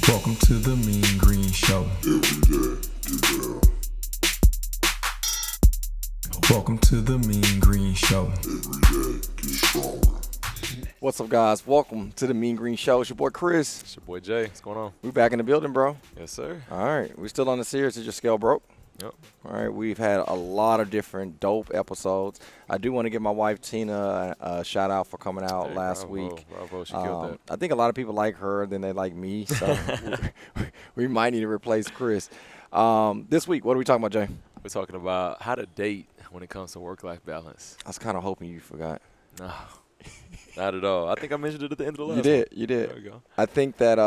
Welcome to the Mean Green Show. Every day, get down. Welcome to the Mean Green Show. Every day, get stronger. What's up, guys? Welcome to the Mean Green Show. It's your boy Chris. It's your boy Jay. What's going on? We back in the building, bro. Yes, sir. All right, we still on the series. Is your scale broke? Yep. All right, we've had a lot of different dope episodes. I do want to give my wife Tina a shout out for coming out Hey, last bravo, week. Bravo, she killed that. I think a lot of people like her than they like me, so we might need to replace Chris. This week, what are we talking about, Jay? We're talking about how to date when it comes to work-life balance. I was kind of hoping you forgot. No, not at all. I think I mentioned it at the end of the last You did. one. You did. There we go. I think that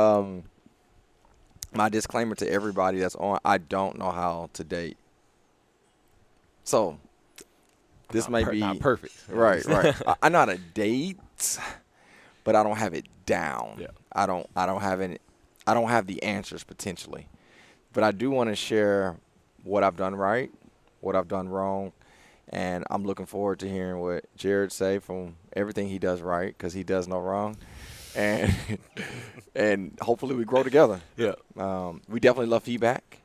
my disclaimer to everybody that's on, I don't know how to date. So this may be not perfect. right. I know how to date, but I don't have it down. Yeah. I don't have it. I don't have the answers potentially, but I do want to share what I've done right, what I've done wrong, and I'm looking forward to hearing what Jared say from everything he does right, because he does no wrong, and and hopefully we grow together. Yeah. We definitely love feedback.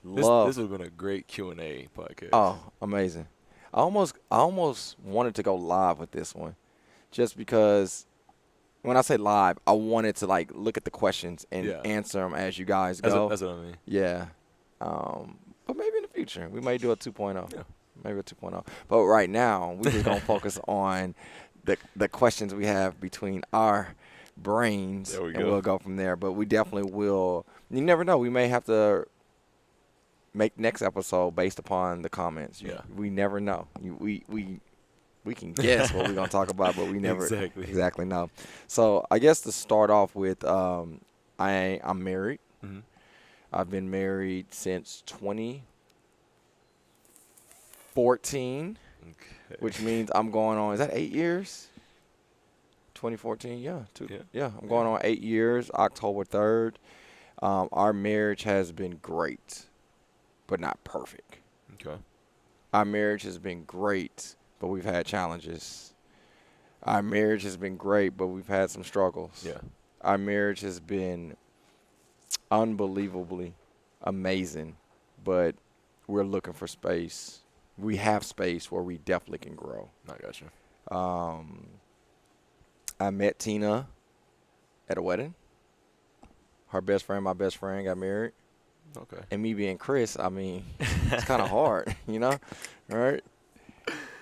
This would have been a great Q&A podcast. Oh, amazing. I almost wanted to go live with this one, just because when I say live, I wanted to like look at the questions and answer them as you guys go. That's what I mean. Yeah. But maybe in the future, we may do a 2.0. Yeah. Maybe a 2.0. But right now, we're just going to focus on the questions we have between our brains. There we and go. we'll go from there. But we definitely will. You never know. We may have to make next episode based upon the comments. Yeah. We never know. We can guess what we're going to talk about, but we never exactly know. So I guess to start off with, I'm married. Mm-hmm. I've been married since 2014, Okay. which means I'm going on, is that 8 years? 2014, yeah. I'm going on 8 years, October 3rd. Our marriage has been great, but not perfect. Okay. Our marriage has been great, but we've had challenges. Our marriage has been great, but we've had some struggles. Yeah. Our marriage has been unbelievably amazing, but we're looking for space. We have space where we definitely can grow. I got you. I met Tina at a wedding. Her best friend, my best friend, got married. Okay. And me being Chris, I mean, it's kind of hard, you know, right?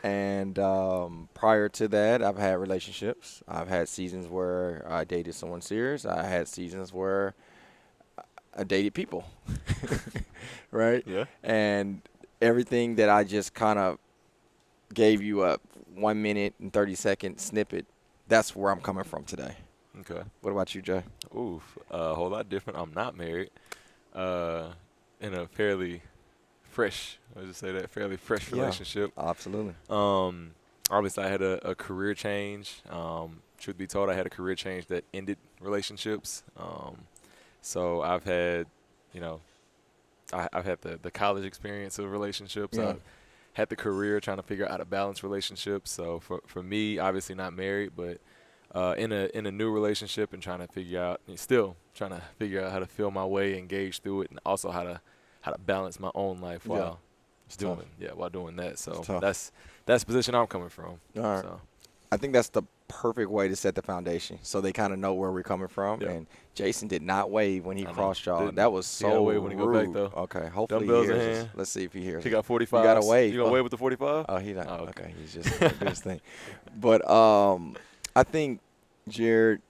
And prior to that, I've had relationships. I've had seasons where I dated someone serious. I had seasons where I dated people, right? Yeah. And everything that I just kind of gave you a 1 minute and 30-second snippet, that's where I'm coming from today. Okay. What about you, Jay? Oof. A whole lot different. I'm not married. In a fairly fresh, I'll just say that, fairly fresh relationship. Absolutely. Obviously, I had a career change. Truth be told, I had a career change that ended relationships. So I've had, I've had the college experience of relationships. Yeah. I've had the career trying to figure out how to balance relationships. So for me, obviously not married, but in a new relationship and still trying to figure out how to feel my way, engage through it, and also how to balance my own life while doing that. So that's the position I'm coming from. All right. So. I think that's the perfect way to set the foundation, so they kind of know where we're coming from. Yeah. And Jason did not wave when he crossed y'all. Didn't. That was He gotta so wave when he go rude. back, though. Okay, hopefully Dumbbells he in hears us. hand. Let's see if he hears He us. got 45. You gotta wave. You gonna wave with the 45? Oh, he not. Oh, Okay, he's just doing his thing. But I think, Jared,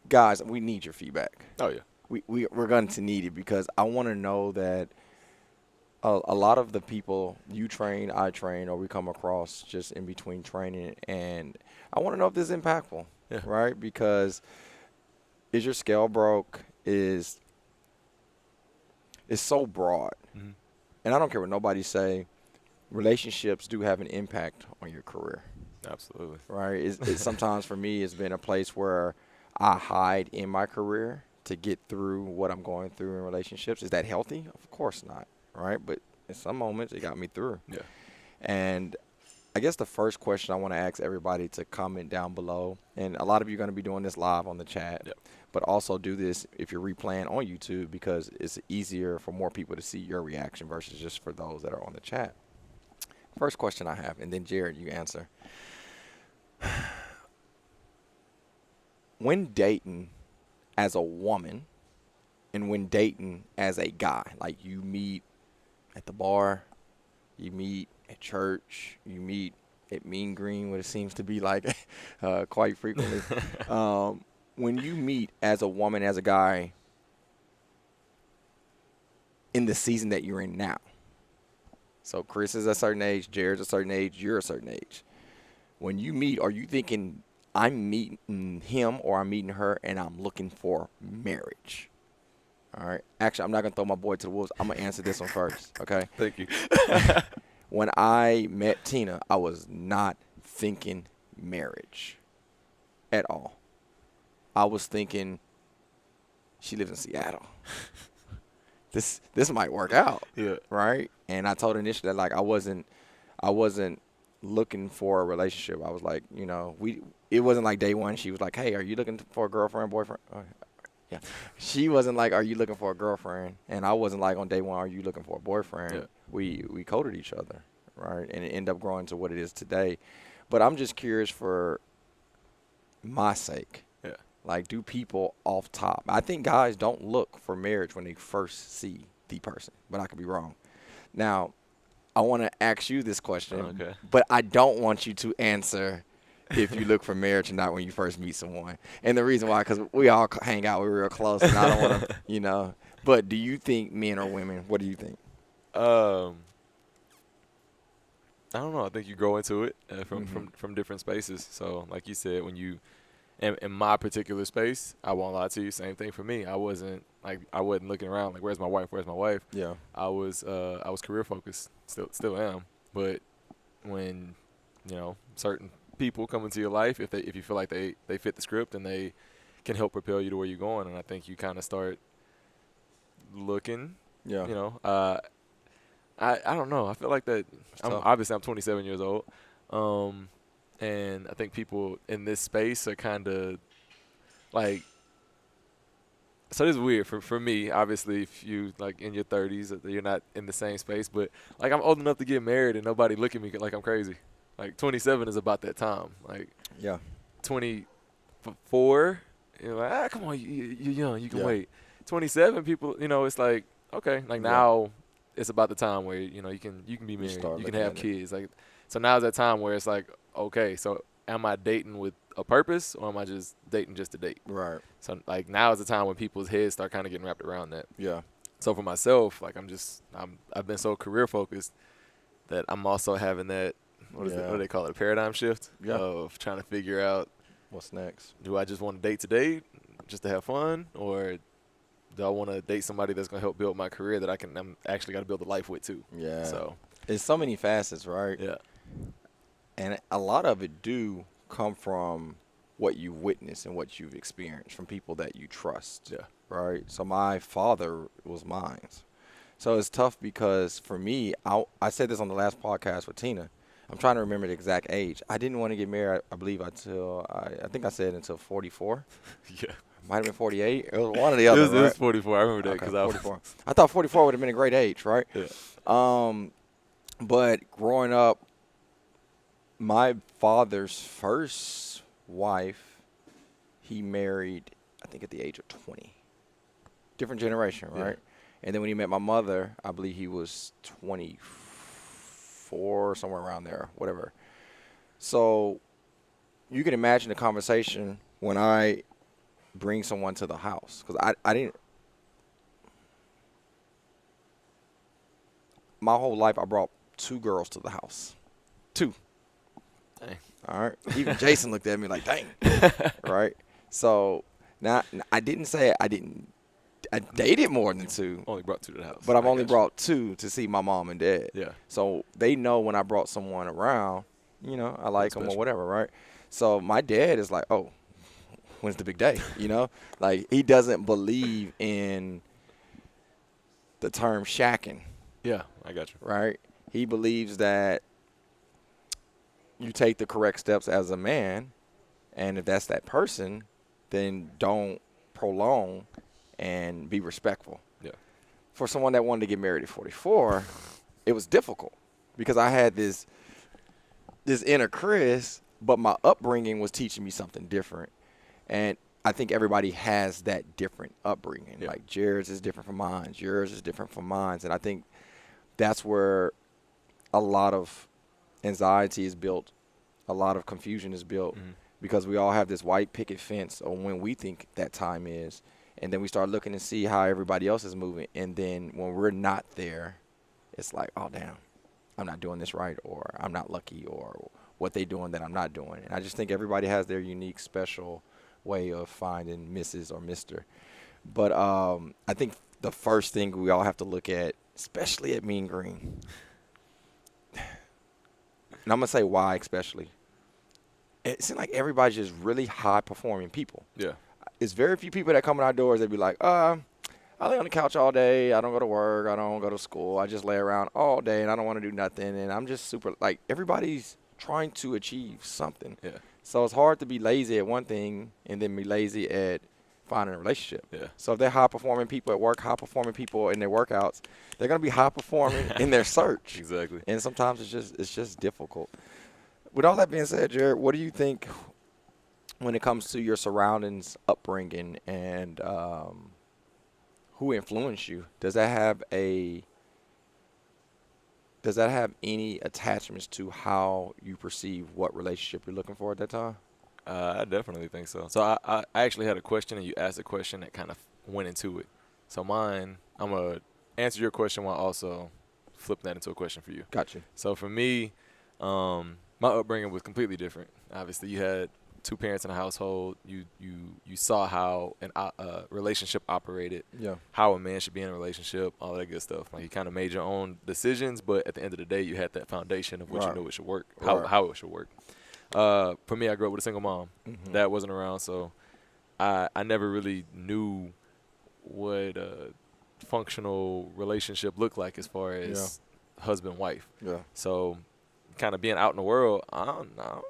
guys, we need your feedback. Oh, yeah. We're going to need it, because I want to know that a lot of the people you train, I train, or we come across just in between training, and I want to know if this is impactful, right? Because is your scale broke is so broad. Mm-hmm. And I don't care what nobody say, relationships do have an impact on your career. Absolutely. Right? It's sometimes for me, it's been a place where I hide in my career to get through what I'm going through in relationships. Is that healthy? Of course not, right? But in some moments, it got me through. Yeah. And I guess the first question I want to ask everybody to comment down below, and a lot of you are going to be doing this live on the chat, Yep. but also do this if you're replaying on YouTube because it's easier for more people to see your reaction versus just for those that are on the chat. First question I have, and then Jared, you answer. When dating as a woman and when dating as a guy, like you meet at the bar, you meet at church, you meet at Mean Green, what it seems to be like quite frequently. When you meet as a woman, as a guy, in the season that you're in now. So Chris is a certain age, Jared's a certain age, you're a certain age. When you meet, are you thinking I'm meeting him or I'm meeting her and I'm looking for marriage? All right. Actually, I'm not going to throw my boy to the wolves. I'm going to answer this one first, okay? Thank you. When I met Tina, I was not thinking marriage at all. I was thinking she lives in Seattle. This might work out, Yeah. right? And I told her initially that like I wasn't looking for a relationship. I was like, it wasn't like day one. She was like, "Hey, are you looking for a girlfriend, boyfriend?" Yeah. She wasn't like, "Are you looking for a girlfriend?" And I wasn't like on day one, "Are you looking for a boyfriend?" Yeah. We courted each other, right? And it ended up growing to what it is today. But I'm just curious for my sake. Yeah. Like, do people off top? I think guys don't look for marriage when they first see the person, but I could be wrong. Now, I want to ask you this question, Okay. but I don't want you to answer if you look for marriage or not when you first meet someone. And the reason why, because we all hang out, we're real close, and I don't want to, But do you think men or women? What do you think? I don't know. I think you grow into it Mm-hmm. from different spaces. So, like you said, when you in my particular space, I won't lie to you. Same thing for me. I wasn't looking around like, "Where's my wife? Where's my wife?" Yeah. I was career focused. Still am. But when certain people come into your life, if you feel like they fit the script and they can help propel you to where you're going, and I think you kind of start looking. Yeah. I don't know. I feel like that. I'm 27 years old, and I think people in this space are kind of like. So this is weird for me. Obviously, if you like in your 30s, you're not in the same space. But like I'm old enough to get married, and nobody look at me like I'm crazy. Like 27 is about that time. Like Yeah. 24, you're like, come on, you're young, you can Yeah. wait. 27, people, it's like, okay, like now it's about the time where you can be married, start you can looking have at it. kids. Like, so now's that time where it's like, okay, so am I dating with a purpose or am I just dating just to date? Right. So like now is the time when people's heads start kind of getting wrapped around that. Yeah. So for myself, like I've been so career focused that I'm also having that what do they call it, a paradigm shift of trying to figure out What's next? do I just want to date today just to have fun, or do I want to date somebody that's going to help build my career that I'm actually got to build a life with too? Yeah. So It's so many facets, right? yeah, And a lot of it do come from what you witness and what you've experienced from people that you trust. Yeah. Right. So my father was mine. So it's tough because for me, I said this on the last podcast with Tina. I'm trying to remember the exact age. I didn't want to get married, I believe, until I think I said until 44. yeah. Might have been 48. It was one or the other. It was right? 44. I remember that Okay, because I was 44. I thought 44 would have been a great age, right? Yeah. But growing up, my father's first wife, he married, I think, at the age of 20. Different generation, right? Yeah. And then when he met my mother, I believe he was 24, somewhere around there, whatever. So you can imagine the conversation when I bring someone to the house. Because I didn't. My whole life, I brought 2 girls to the house. 2. Dang. All right. Even Jason looked at me like, dang. Right? So now I didn't say I dated more than 2. Only brought 2 to the house. But I've I only got you. brought 2 to see my mom and dad. Yeah. So they know when I brought someone around, I like them or special. whatever, right? So my dad is like, oh, when's the big day? Like he doesn't believe in the term shacking, Yeah, I got you. right? He believes that you take the correct steps as a man, and if that's that person, then don't prolong and be respectful. Yeah. For someone that wanted to get married at 44, it was difficult because I had this inner Chris, but my upbringing was teaching me something different. And I think everybody has that different upbringing. Yeah. Like Jared's is different from mine, yours is different from mine. And I think that's where a lot of anxiety is built, a lot of confusion is built, because we all have this white picket fence on when we think that time is. And then we start looking to see how everybody else is moving. And then when we're not there, it's like, oh, damn, I'm not doing this right, or I'm not lucky, or what they doing that I'm not doing. And I just think everybody has their unique, special way of finding Mrs. or Mr. But I think the first thing we all have to look at, especially at Mean Green, and I'm going to say why especially, it seems like everybody's just really high-performing people. Yeah. It's very few people that come in our doors that be like, I lay on the couch all day. I don't go to work. I don't go to school. I just lay around all day, and I don't want to do nothing. And I'm just super, like, everybody's trying to achieve something. Yeah. So it's hard to be lazy at one thing and then be lazy at finding a relationship. Yeah. So if they're high-performing people at work, high-performing people in their workouts, they're going to be high-performing in their search. Exactly. And sometimes it's just difficult. With all that being said, Jared, what do you think when it comes to your surroundings, upbringing, and who influenced you? Does that have any attachments to how you perceive what relationship you're looking for at that time? I definitely think so. So I actually had a question, and you asked a question that kind of went into it. So mine, I'm going to answer your question while also flipping that into a question for you. Gotcha. So for me, my upbringing was completely different. Obviously, you had two parents in a household. You saw how a relationship operated. Yeah. How a man should be in a relationship, all that good stuff. Like, you kind of made your own decisions, but at the end of the day, you had that foundation of what you knew it should work, how it should work. For me, I grew up with a single mom. Dad wasn't around, so I never really knew what a functional relationship looked like as far as husband-wife. Yeah. So kind of being out in the world, I don't know.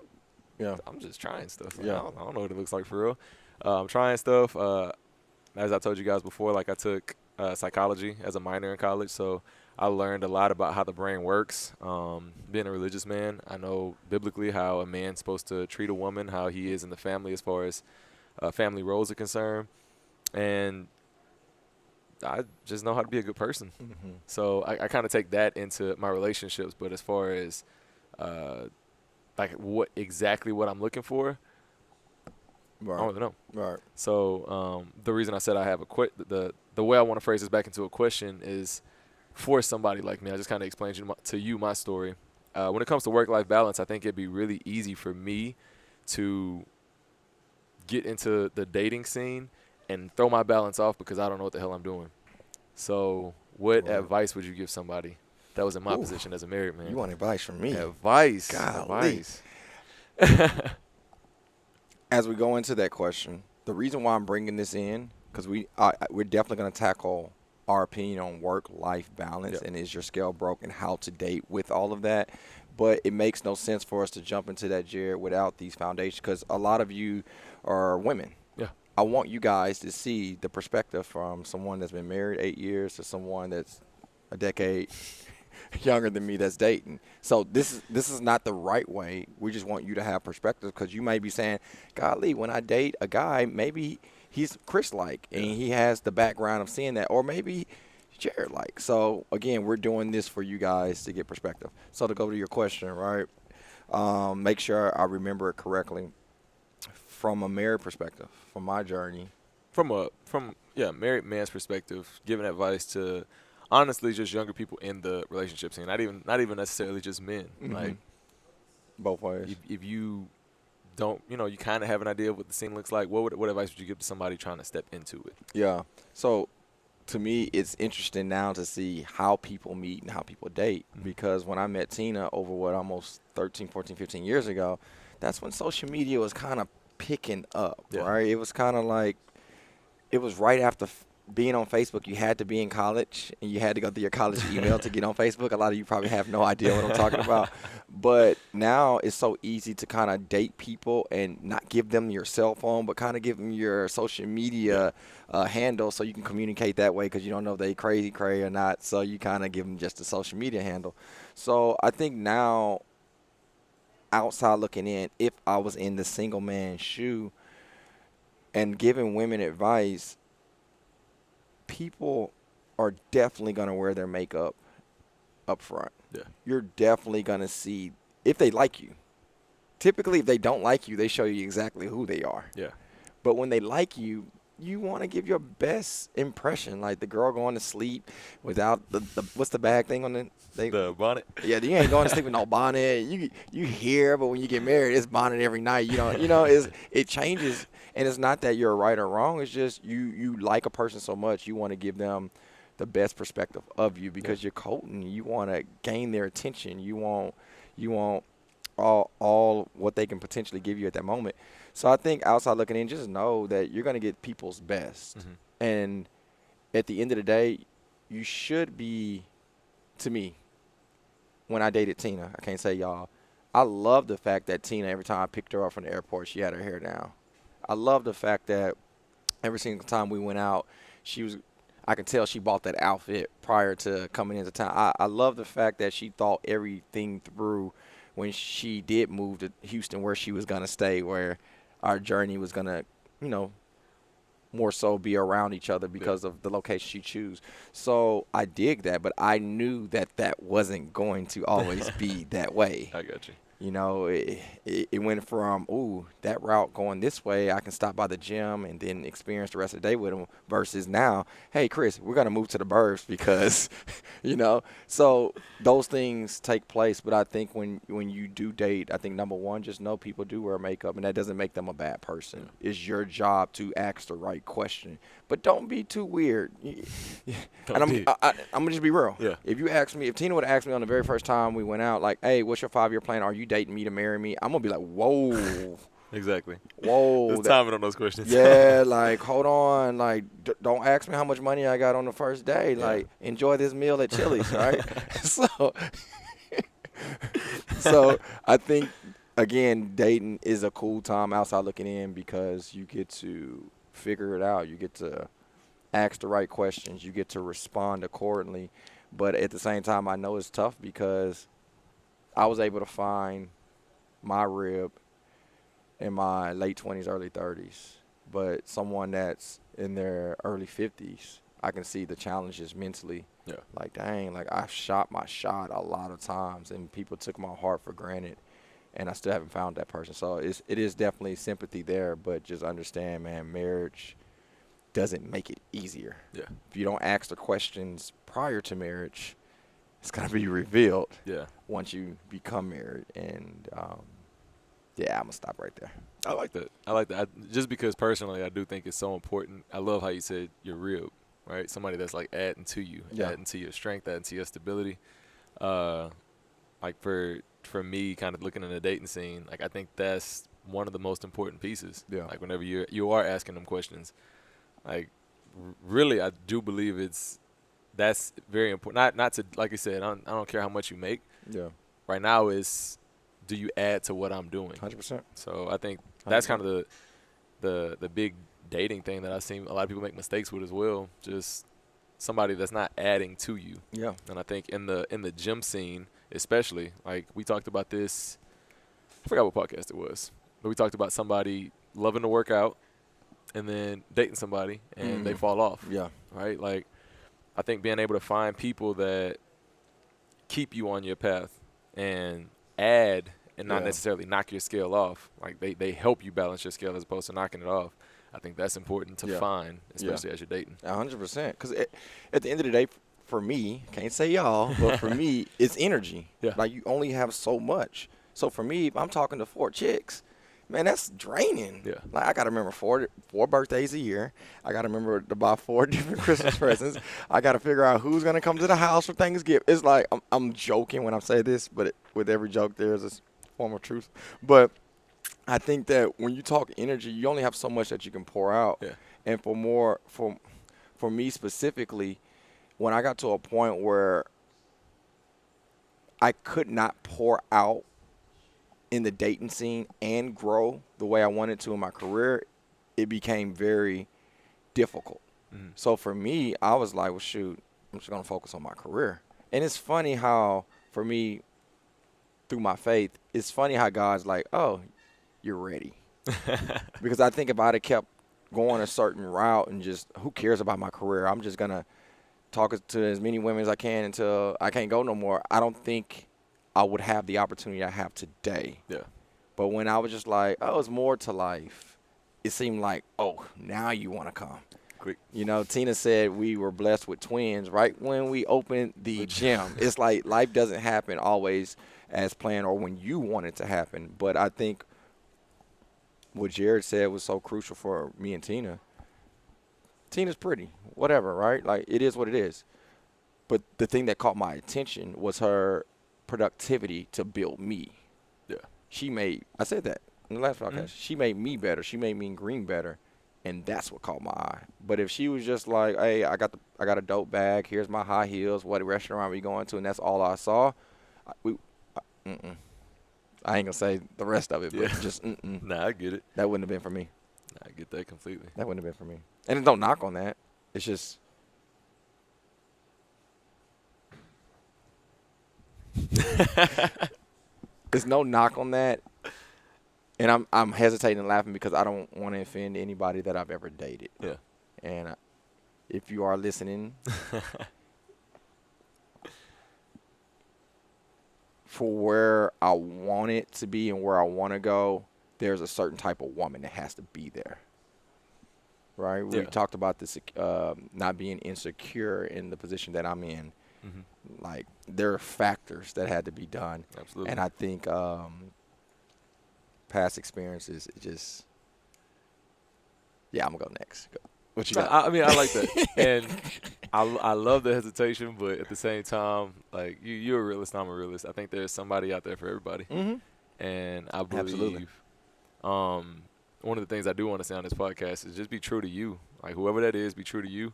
Yeah. I'm just trying stuff. Yeah. I don't know what it looks like for real. I'm trying stuff. As I told you guys before, like, I took psychology as a minor in college, so I learned a lot about how the brain works. Being a religious man, I know biblically how a man's supposed to treat a woman, how he is in the family as far as family roles are concerned. And I just know how to be a good person. So I kind of take that into my relationships. But as far as like what I'm looking for, I don't really know. Right. So the reason I said I have the way I want to phrase this back into a question is for somebody like me. I just kind of explained to you my story. When it comes to work-life balance, I think it'd be really easy for me to get into the dating scene and throw my balance off because I don't know what the hell I'm doing. So what advice would you give somebody that was in my position as a married man? You want advice from me? Advice. Golly. Advice. As we go into that question, the reason why I'm bringing this in, because we're definitely going to tackle our opinion on work-life balance and is your scale broke and how to date with all of that. But it makes no sense for us to jump into that, Jared, without these foundations, because a lot of you are women. Yeah. I want you guys to see the perspective from someone that's been married 8 years to someone that's a decade younger than me that's dating. So this is not the right way. We just want you to have perspective, because you may be saying, golly, when I date a guy, maybe he's Chris-like and he has the background of seeing that, or maybe Jared-like. So, again, we're doing this for you guys to get perspective. So to go to your question, right, make sure I remember it correctly. From a married perspective, from my journey. From married man's perspective, giving advice to honestly just younger people in the relationship scene, not even necessarily just men. Like, both ways. If you don't, you kind of have an idea of what the scene looks like, what advice would you give to somebody trying to step into it? Yeah. So to me, it's interesting now to see how people meet and how people date, because when I met Tina over almost 13, 14, 15 years ago, that's when social media was kind of picking up, right? It was kind of like, it was right after being on Facebook, you had to be in college and you had to go through your college email to get on Facebook. A lot of you probably have no idea what I'm talking about. But now it's so easy to kind of date people and not give them your cell phone, but kind of give them your social media handle so you can communicate that way because you don't know if they crazy or not. So you kind of give them just a social media handle. So I think now, outside looking in, if I was in the single man's shoe and giving women advice, people are definitely going to wear their makeup up front. Yeah. You're definitely going to see if they like you. Typically, if they don't like you, they show you exactly who they are. Yeah. But when they like you, you want to give your best impression. Like the girl going to sleep without the what's the bag thing on The bonnet. Yeah, you ain't going to sleep with no bonnet. You hear, but when you get married, it's bonnet every night. It changes. And it's not that you're right or wrong. It's just you like a person so much, you want to give them the best perspective of you because you're courting. You want to gain their attention. You want all what they can potentially give you at that moment. So I think outside looking in, just know that you're going to get people's best. Mm-hmm. And at the end of the day, you should be, to me, when I dated Tina, I can't say y'all, I love the fact that Tina, every time I picked her up from the airport, she had her hair down. I love the fact that every single time we went out, I could tell she bought that outfit prior to coming into town. I love the fact that she thought everything through when she did move to Houston, where she was going to stay, where our journey was going to, more so be around each other because of the location she chose. So I dig that, but I knew that wasn't going to always be that way. I got you. It went from, that route going this way, I can stop by the gym and then experience the rest of the day with him, versus now, hey, Chris, we're going to move to the burbs because, So those things take place. But I think when you do date, I think, number one, just know people do wear makeup, and that doesn't make them a bad person. It's your job to ask the right question. But don't be too weird. And I'm going to just be real. Yeah. If Tina would have asked me on the very first time we went out, like, hey, what's your 5-year plan? Are you dating me to marry me? I'm going to be like, whoa. Exactly. Whoa. There's timing on those questions. Yeah, like, hold on. Like, don't ask me how much money I got on the first day. Yeah. Like, enjoy this meal at Chili's, right? So I think, again, dating is a cool time outside looking in because you get to figure it out. You get to ask the right questions. You get to respond accordingly. But at the same time, I know it's tough because I was able to find my rib in my late 20s, early 30s. But someone that's in their early 50s, I can see the challenges mentally. Yeah. Like, dang, like I shot my shot a lot of times and people took my heart for granted. And I still haven't found that person. So it is definitely sympathy there, but just understand, man, marriage doesn't make it easier. Yeah. If you don't ask the questions prior to marriage, it's going to be revealed once you become married. And, I'm going to stop right there. I like that. Just because personally I do think it's so important. I love how you said your rib, right? Somebody that's like adding to you, adding to your strength, adding to your stability. Like for me, kind of looking in the dating scene, like I think that's one of the most important pieces. Yeah. Like whenever you are asking them questions, like really I do believe that's very important. Not to, like you said, I don't care how much you make. Yeah. Right now is, do you add to what I'm doing? 100%. So I think that's kind of the big dating thing that I've seen a lot of people make mistakes with as well. Just somebody that's not adding to you. Yeah. And I think in the gym scene, especially, like we talked about this, I forgot what podcast it was, but we talked about somebody loving to work out and then dating somebody and they fall off. Yeah. Right? Like I think being able to find people that keep you on your path and add and not necessarily knock your scale off. Like they help you balance your scale as opposed to knocking it off. I think that's important to find, especially as you're dating. 100%. Because at the end of the day, for me, can't say y'all, but for me, it's energy. Yeah. Like you only have so much. So for me, if I'm talking to 4 chicks, man, that's draining. Yeah. Like I got to remember four birthdays a year. I got to remember to buy 4 different Christmas presents. I got to figure out who's going to come to the house for Thanksgiving. It's like I'm joking when I say this, but with every joke there's a form of truth. But I think that when you talk energy, you only have so much that you can pour out. Yeah. And for for me specifically, when I got to a point where I could not pour out in the dating scene and grow the way I wanted to in my career, it became very difficult. Mm-hmm. So for me, I was like, well, shoot, I'm just going to focus on my career. And it's funny how, for me, through my faith, it's funny how God's like, oh, you're ready. Because I think if I'd have kept going a certain route and just, who cares about my career? I'm just going to talk to as many women as I can until I can't go no more. I don't think I would have the opportunity I have today. Yeah. But when I was just like, oh, it's more to life, it seemed like, oh, now you want to come. Quick. You know, Tina said we were blessed with twins right when we opened the gym. It's like life doesn't happen always as planned or when you want it to happen. But I think what Jared said was so crucial for me and Tina. Tina's pretty, whatever, right? Like, it is what it is. But the thing that caught my attention was her productivity to build me. Yeah. I said that in the last podcast. Mm-hmm. She made me better. She made me and Green better. And that's what caught my eye. But if she was just like, hey, I got a dope bag. Here's my high heels. What restaurant we going to? And that's all I saw. I ain't going to say the rest of it, but just Nah, I get it. that wouldn't have been for me. I get that completely. That wouldn't have been for me. And don't knock on that. It's just there's no knock on that. And I'm hesitating and laughing because I don't want to offend anybody that I've ever dated. Yeah. And if you are listening, for where I want it to be and where I want to go, there's a certain type of woman that has to be there. Right? We talked about this, not being insecure in the position that I'm in. Mm-hmm. Like, there are factors that had to be done. Absolutely. And I think past experiences, it just, I'm going to go next. What you got? I mean, I like that. And I love the hesitation, but at the same time, like, you're a realist, I'm a realist. I think there's somebody out there for everybody. Mm-hmm. And I believe Absolutely. One of the things I do want to say on this podcast is just be true to you. Like, whoever that is, be true to you.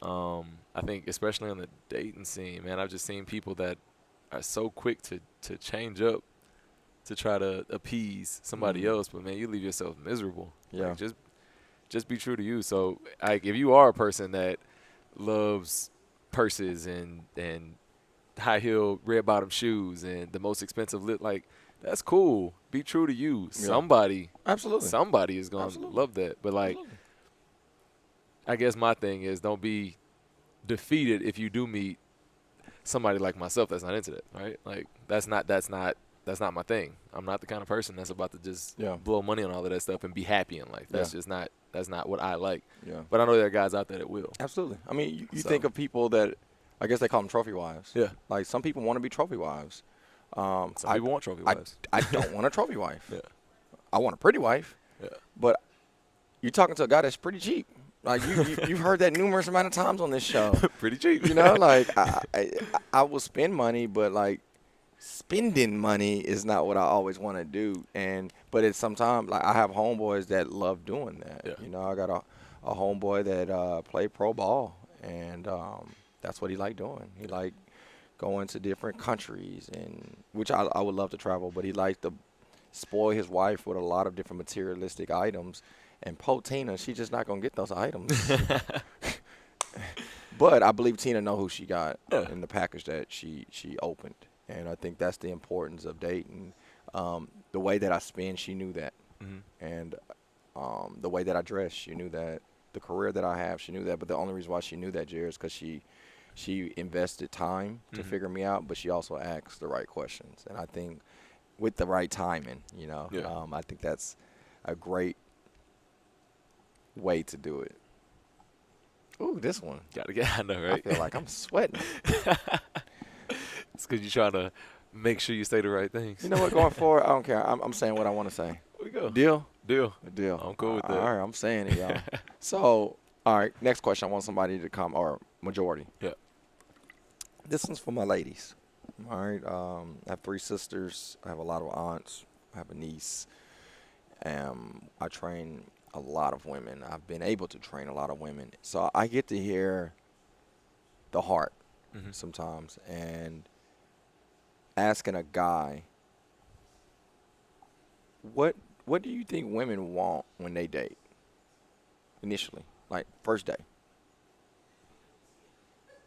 I think especially on the dating scene, man, I've just seen people that are so quick to change up to try to appease somebody else, but, man, you leave yourself miserable. Yeah. Like, just be true to you. So, like, if you are a person that loves purses and high-heel red-bottom shoes and the most expensive lip, like, that's cool. Be true to you. Yeah. Somebody is going to love that. But, like, I guess my thing is don't be defeated if you do meet somebody like myself that's not into that, right? Like, that's not my thing. I'm not the kind of person that's about to just blow money on all of that stuff and be happy in life. That's just not – that's not what I like. Yeah. But I know there are guys out there that will. Absolutely. I mean, you think of people that – I guess they call them trophy wives. Yeah. Like, some people want to be trophy wives. Some people want trophy wives. I don't want a trophy wife. Yeah. I want a pretty wife. Yeah. But you're talking to a guy that's pretty cheap. Like, you've heard that numerous amount of times on this show. Pretty cheap. You know, like, I will spend money, but, like, spending money is not what I always want to do. But it's sometimes, like, I have homeboys that love doing that. Yeah. You know, I got a homeboy that played pro ball, and that's what he liked doing. He liked going to different countries, and which I would love to travel, but he liked to spoil his wife with a lot of different materialistic items. And po Tina, she's just not going to get those items. But I believe Tina know who she got in the package that she opened. And I think that's the importance of dating. The way that I spend, she knew that. Mm-hmm. And the way that I dress, she knew that. The career that I have, she knew that. But the only reason why she knew that, Jared, is because she invested time to figure me out, but she also asked the right questions. And I think with the right timing, you know, I think that's a great way to do it. Ooh, this one. Gotta get, I know, right? I feel like I'm sweating. It's because you're trying to make sure you say the right things. You know what? Going forward, I don't care. I'm saying what I want to say. Here we go. Deal? Deal. Deal. I'm cool with that. All right, I'm saying it, y'all. So, all right, next question. I want somebody to come, or majority. Yeah. This one's for my ladies. All right. I have 3 sisters. I have a lot of aunts. I have a niece. I train a lot of women. I've been able to train a lot of women. So I get to hear the heart sometimes. And asking a guy, what do you think women want when they date initially, like first day?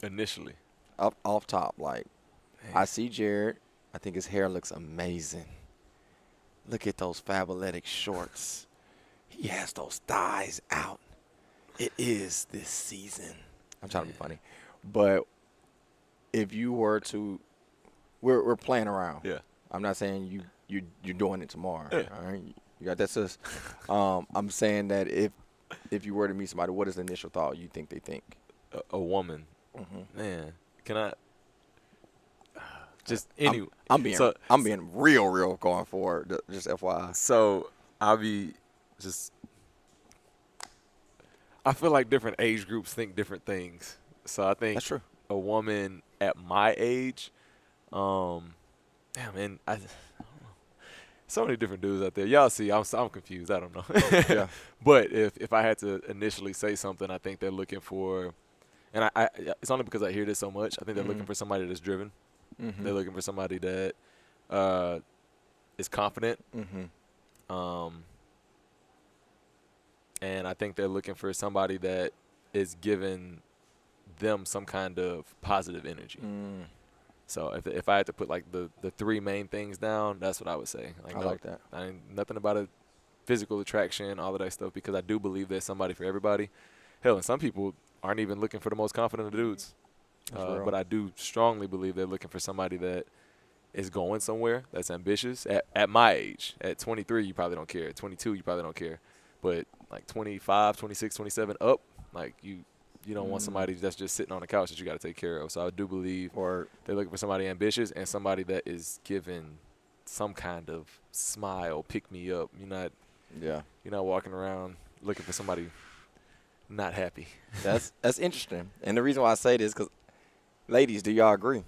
Initially. Up off top, like Man. I see Jared. I think his hair looks amazing. Look at those fabuletic shorts. He has those thighs out. It is this season. I'm trying to be funny, but if you were to, we're playing around. Yeah. I'm not saying you're doing it tomorrow. Yeah. All right, you got that, sis. I'm saying that if you were to meet somebody, what is the initial thought you think they think? A woman. Mm-hmm. Man, can I just anyway? I'm being real going forward. Just FYI. So I'll be just. I feel like different age groups think different things. So I think That's true. a woman at my age, damn, man, I don't know. So many different dudes out there. Y'all see, I'm confused. I don't know. Yeah. But if I had to initially say something, I think they're looking for, and I it's only because I hear this so much. I think they're looking for somebody that's driven. Mm-hmm. They're looking for somebody that is confident. Mm-hmm. And I think they're looking for somebody that is giving them some kind of positive energy. Mm. So if I had to put like the three main things down, that's what I would say. I like that. I ain't nothing about a physical attraction, all of that stuff, because I do believe there's somebody for everybody. Hell, and some people aren't even looking for the most confident of dudes. That's real. But I do strongly believe they're looking for somebody that is going somewhere, that's ambitious. At my age, at 23, you probably don't care. At 22, you probably don't care. But like 25, 26, 27 up, like you don't want somebody that's just sitting on the couch that you got to take care of. So I do believe they're looking for somebody ambitious and somebody that is giving some kind of smile, pick me up. You're not walking around looking for somebody not happy. That's interesting. And the reason why I say this is because, ladies, do y'all agree?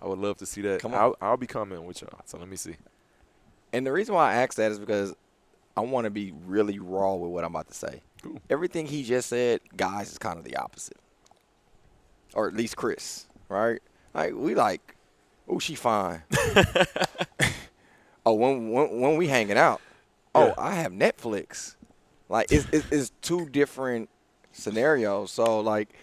I would love to see that. Come on. I'll be coming with y'all. So let me see. And the reason why I ask that is because I want to be really raw with what I'm about to say. Cool. Everything he just said, guys, is kind of the opposite. Or at least Chris, right? Like, we like, oh, she fine. Oh, when we hanging out, oh, Yeah. I have Netflix. Like, it's two different scenarios. So, like,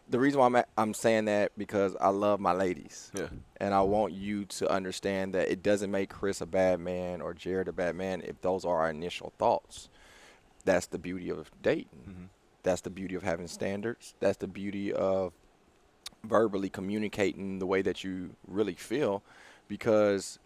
the reason why I'm saying that because I love my ladies. Yeah. And I want you to understand that it doesn't make Chris a bad man or Jared a bad man if those are our initial thoughts. That's the beauty of dating. Mm-hmm. That's the beauty of having standards. That's the beauty of verbally communicating the way that you really feel, because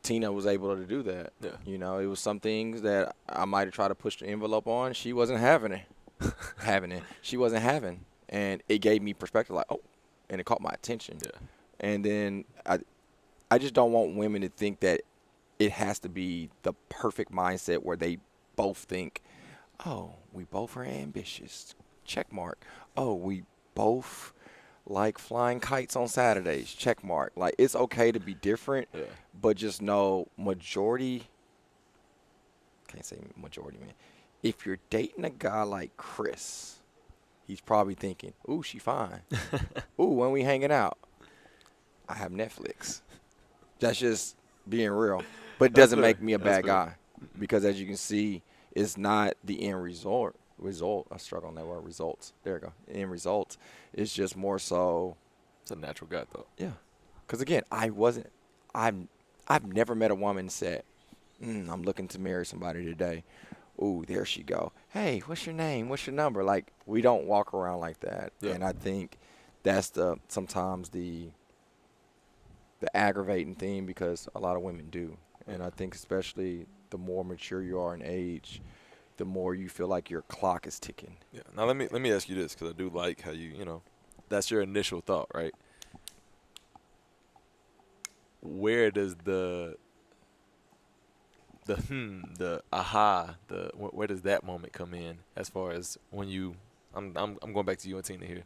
Tina was able to do that. Yeah. You know, it was some things that I might have tried to push the envelope on. She wasn't having it. She wasn't having. And it gave me perspective, like, oh, and it caught my attention. Yeah. And then I just don't want women to think that it has to be the perfect mindset where they both think, oh, we both are ambitious. Check mark. Oh, we both like flying kites on Saturdays. Check mark. Like, it's okay to be different, Yeah. but just know majority, can't say majority, man. If you're dating a guy like Chris, he's probably thinking, ooh, she fine. Ooh, when we hanging out, I have Netflix. That's just being real. But it doesn't make me a bad guy, because as you can see, it's not the end result. I struggle on that word, results. There we go. End result. It's just more so. It's a natural guy, though. Yeah. Because, again, I've never met a woman said, I'm looking to marry somebody today. Ooh, there she go. Hey, what's your name? What's your number? Like, we don't walk around like that. Yeah. And I think that's sometimes the aggravating thing, because a lot of women do. And I think especially the more mature you are in age, the more you feel like your clock is ticking. Yeah. Now let me ask you this, because I do like how that's your initial thought, right? Where does the aha, where does that moment come in, as far as when you? I'm going back to you and Tina here,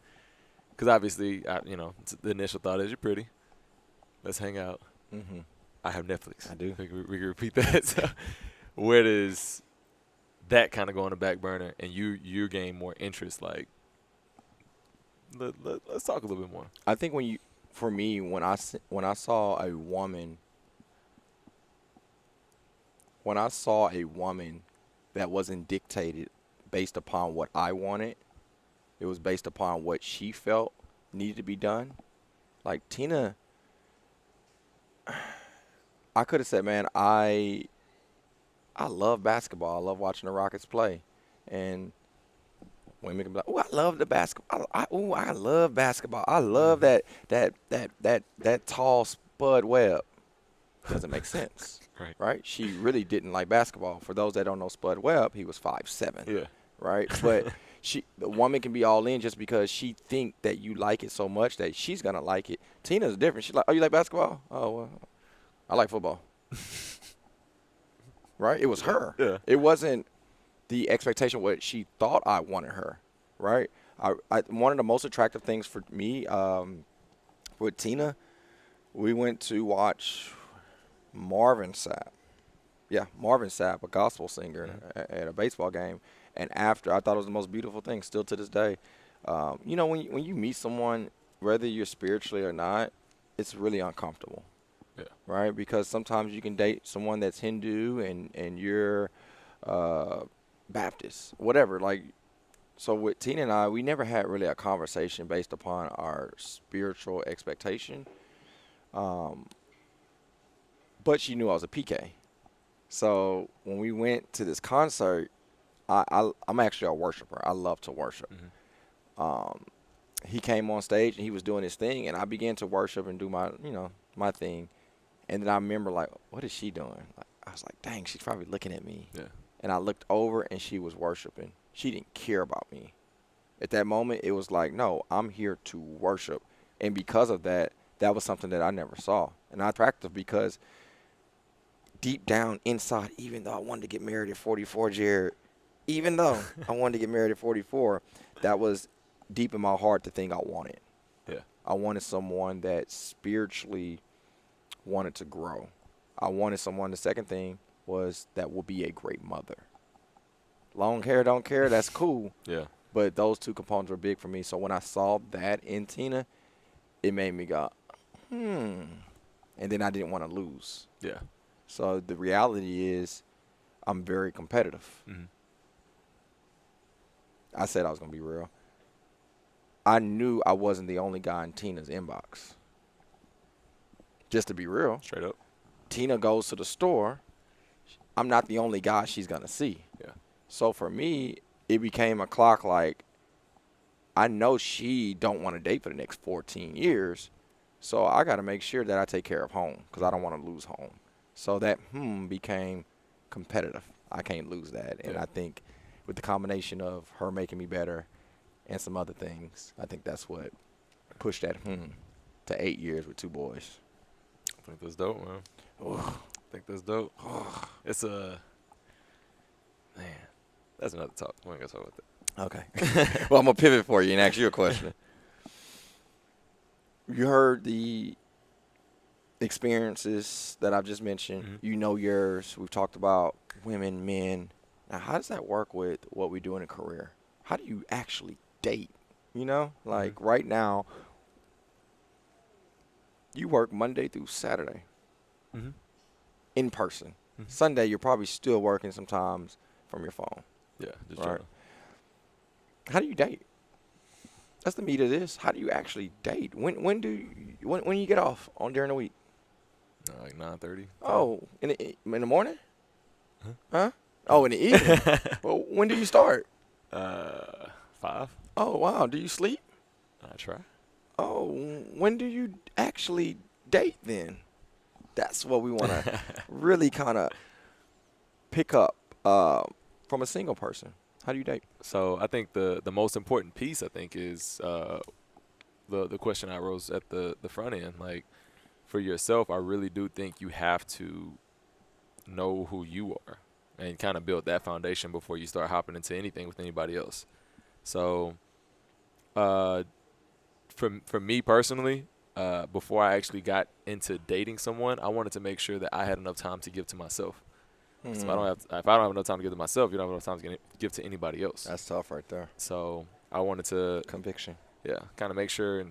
because obviously, the initial thought is, you're pretty. Let's hang out. Mm-hmm. I have Netflix. I do. We can repeat that. So, where does that kind of go on the back burner, and you gain more interest. Like, let's talk a little bit more. I think for me, when I saw a woman, that wasn't dictated based upon what I wanted, it was based upon what she felt needed to be done. Like Tina, I could have said, man, I love basketball. I love watching the Rockets play, and women can be like, "Oh, I love the basketball. I love basketball. I love that tall Spud Webb." Doesn't make sense, right? She really didn't like basketball. For those that don't know Spud Webb, he was 5'7", Yeah. right? But the woman can be all in just because she think that you like it so much that she's gonna like it. Tina's different. She's like, "Oh, you like basketball? Oh, well, I like football." Right? It was her. Yeah. It wasn't the expectation what she thought I wanted her, right? One of the most attractive things for me with Tina, we went to watch Marvin Sapp. Yeah, Marvin Sapp, a gospel singer, at a baseball game. And after, I thought it was the most beautiful thing, still to this day. You know, when you meet someone, whether you're spiritually or not, it's really uncomfortable. Yeah. Right? Because sometimes you can date someone that's Hindu and you're Baptist, whatever. Like, so with Tina and I, we never had really a conversation based upon our spiritual expectation. But she knew I was a PK. So when we went to this concert, I'm actually a worshiper. I love to worship. He came on stage and he was doing his thing, and I began to worship and do my thing. And then I remember, like, what is she doing? Like, I was like, dang, she's probably looking at me. Yeah. And I looked over, and she was worshiping. She didn't care about me. At that moment, it was like, no, I'm here to worship. And because of that, that was something that I never saw. And I attractive because deep down inside, even though I wanted to get married at 44, Jared, even though I wanted to get married at 44, that was deep in my heart the thing I wanted. Yeah. I wanted someone that spiritually wanted to grow. I wanted someone, the second thing was that will be a great mother. Long hair, don't care, that's cool. Yeah. But those two components were big for me. So when I saw that in Tina, it made me go, And then I didn't want to lose. Yeah. So the reality is I'm very competitive. I said I was going to be real. I knew I wasn't the only guy in Tina's inbox. Just to be real. Straight up. Tina goes to the store. I'm not the only guy she's going to see. Yeah. So for me, it became a clock like, I know she don't want to date for the next 14 years. So I got to make sure that I take care of home because I don't want to lose home. So that became competitive. I can't lose that. And I think with the combination of her making me better and some other things, I think that's what pushed that to 8 years with 2 boys. I think that's dope, man. I think that's dope. It's man, that's another talk. We ain't gonna talk about that. Okay. Well, I'm going to pivot for you and ask you a question. You heard the experiences that I've just mentioned. You know yours. We've talked about women, men. Now, how does that work with what we do in a career? How do you actually date? You know, like right now, you work Monday through Saturday in person. Sunday, you're probably still working sometimes from your phone. Yeah, just Right. right. How do you date? That's the meat of this. How do you actually date? When you get off during the week? Like 9:30. Oh, in the morning? Huh? Oh, in the evening. Well, when do you start? 5. Oh, wow. Do you sleep? I try. Oh, when do you actually date then? That's what we want to really kind of pick up from a single person. How do you date? So I think the most important piece, I think, is the question I rose at the front end. Like, for yourself, I really do think you have to know who you are and kind of build that foundation before you start hopping into anything with anybody else. So for me personally, before I actually got into dating someone, I wanted to make sure that I had enough time to give to myself. So if I don't have enough time to give to myself, you don't have enough time to give to anybody else. That's tough right there. So I wanted to Conviction. yeah, kind of make sure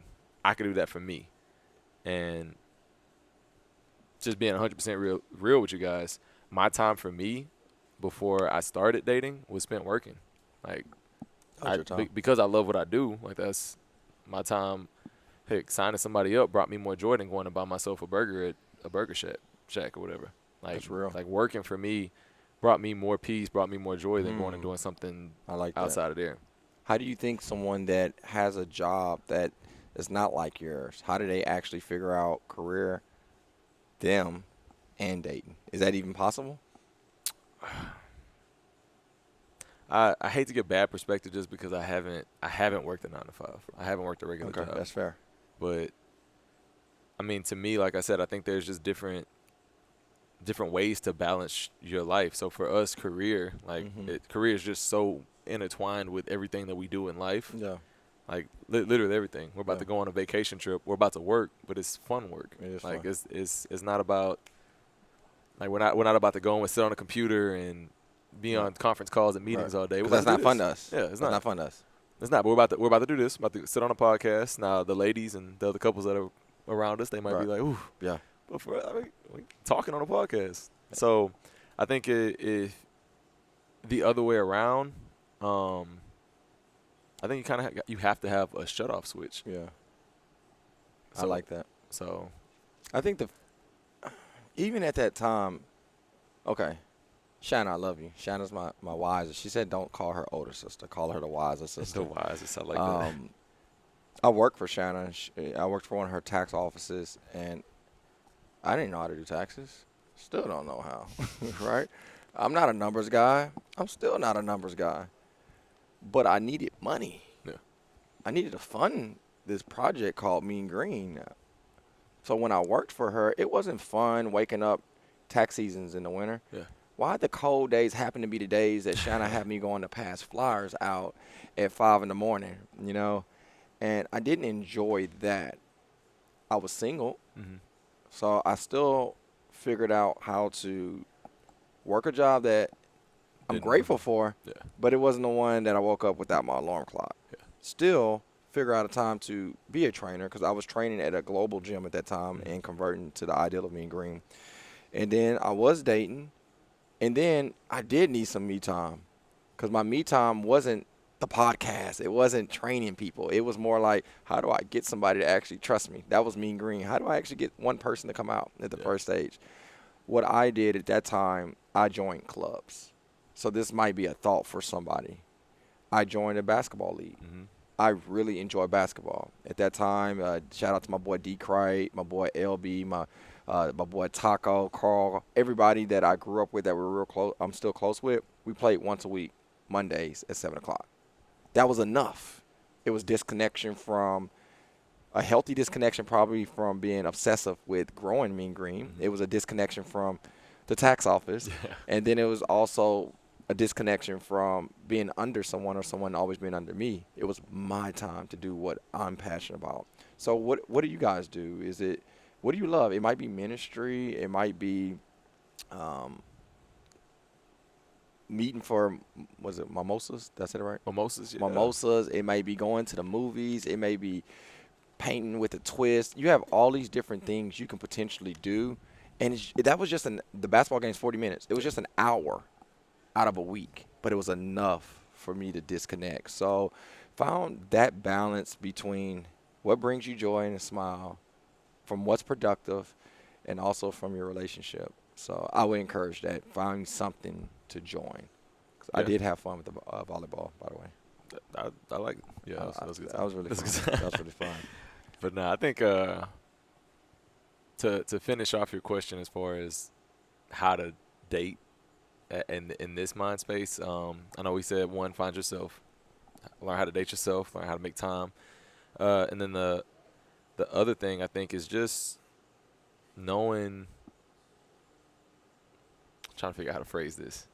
I could do that for me. And just being 100% real with you guys, my time for me before I started dating was spent working. Like, How's your time? because I love what I do, like that's my time. Heck, signing somebody up brought me more joy than going to buy myself a burger at a burger shack or whatever. Like, That's real. Like working for me brought me more peace, brought me more joy than going and doing something I like that. outside of there. How do you think someone that has a job that is not like yours, how do they actually figure out career, them, and dating? Is that even possible? I hate to give bad perspective just because I haven't worked a 9 to 5. I haven't worked a regular Okay, job. that's fair. But I mean, to me, like I said, I think there's just different ways to balance your life. So for us, career, like career is just so intertwined with everything that we do in life. Yeah. Like literally everything. We're about to go on a vacation trip. We're about to work, but it's fun work. It is like fun. it's not about like we're not about to go and sit on a computer and be on conference calls and meetings all day. We're 'Cause that's about to not do fun this. to us. Yeah, it's That's not. not fun to us. It's not. But we're about to do this. We're about to sit on a podcast. Now the ladies and the other couples that are around us, they might be like, "Ooh, Yeah. but we talking on a podcast." So I think if the other way around, I think you have to have a shut off switch. Yeah. I So- like that. So I think even at that time, okay, Shanna, I love you. Shanna's my wiser. She said don't call her older sister. Call her the wiser it's sister. the wisest. I like that. I worked for Shanna. I worked for one of her tax offices, and I didn't know how to do taxes. Still don't know how, right? I'm not a numbers guy. I'm still not a numbers guy. But I needed money. Yeah. I needed to fund this project called Mean Green. So when I worked for her, it wasn't fun waking up tax seasons in the winter. Yeah. Why the cold days happen to be the days that Shanna had me going to pass flyers out at 5 in the morning, you know? And I didn't enjoy that. I was single, so I still figured out how to work a job that I'm grateful for, Yeah. but it wasn't the one that I woke up without my alarm clock. Yeah. Still figure out a time to be a trainer because I was training at a global gym at that time and converting to the ideal of Mean Green. And then I was dating, and then I did need some me time because my me time wasn't the podcast. It wasn't training people. It was more like, how do I get somebody to actually trust me? That was Mean Green. How do I actually get one person to come out at the first stage? What I did at that time, I joined clubs. So this might be a thought for somebody. I joined a basketball league. I really enjoy basketball. At that time, shout out to my boy D. Cright, my boy LB, my boy Taco, Carl, everybody that I grew up with that were real close. I'm still close with. We played once a week, Mondays at 7 o'clock. That was enough. It was disconnection from a healthy disconnection, probably from being obsessive with growing Mean Green. It was a disconnection from the tax office, and then it was also a disconnection from being under someone or someone always being under me. It was my time to do what I'm passionate about. So what do you guys do? What do you love? It might be ministry. It might be meeting for, was it mimosas? Did I say it right? Mimosas. Yeah. Mimosas. It might be going to the movies. It may be painting with a twist. You have all these different things you can potentially do. And that was just the basketball game's 40 minutes. It was just an hour out of a week, but it was enough for me to disconnect. So found that balance between what brings you joy and a smile, from what's productive, and also from your relationship. So I would encourage that. Find something to join. 'Cause I did have fun with the volleyball, by the way. I like it. Yeah, that was good. That was really fun. That was really fun. But no, I think to finish off your question as far as how to date in this mind space, I know we said one, find yourself, learn how to date yourself, learn how to make time, and then the other thing I think is just knowing. I'm trying to figure out how to phrase this.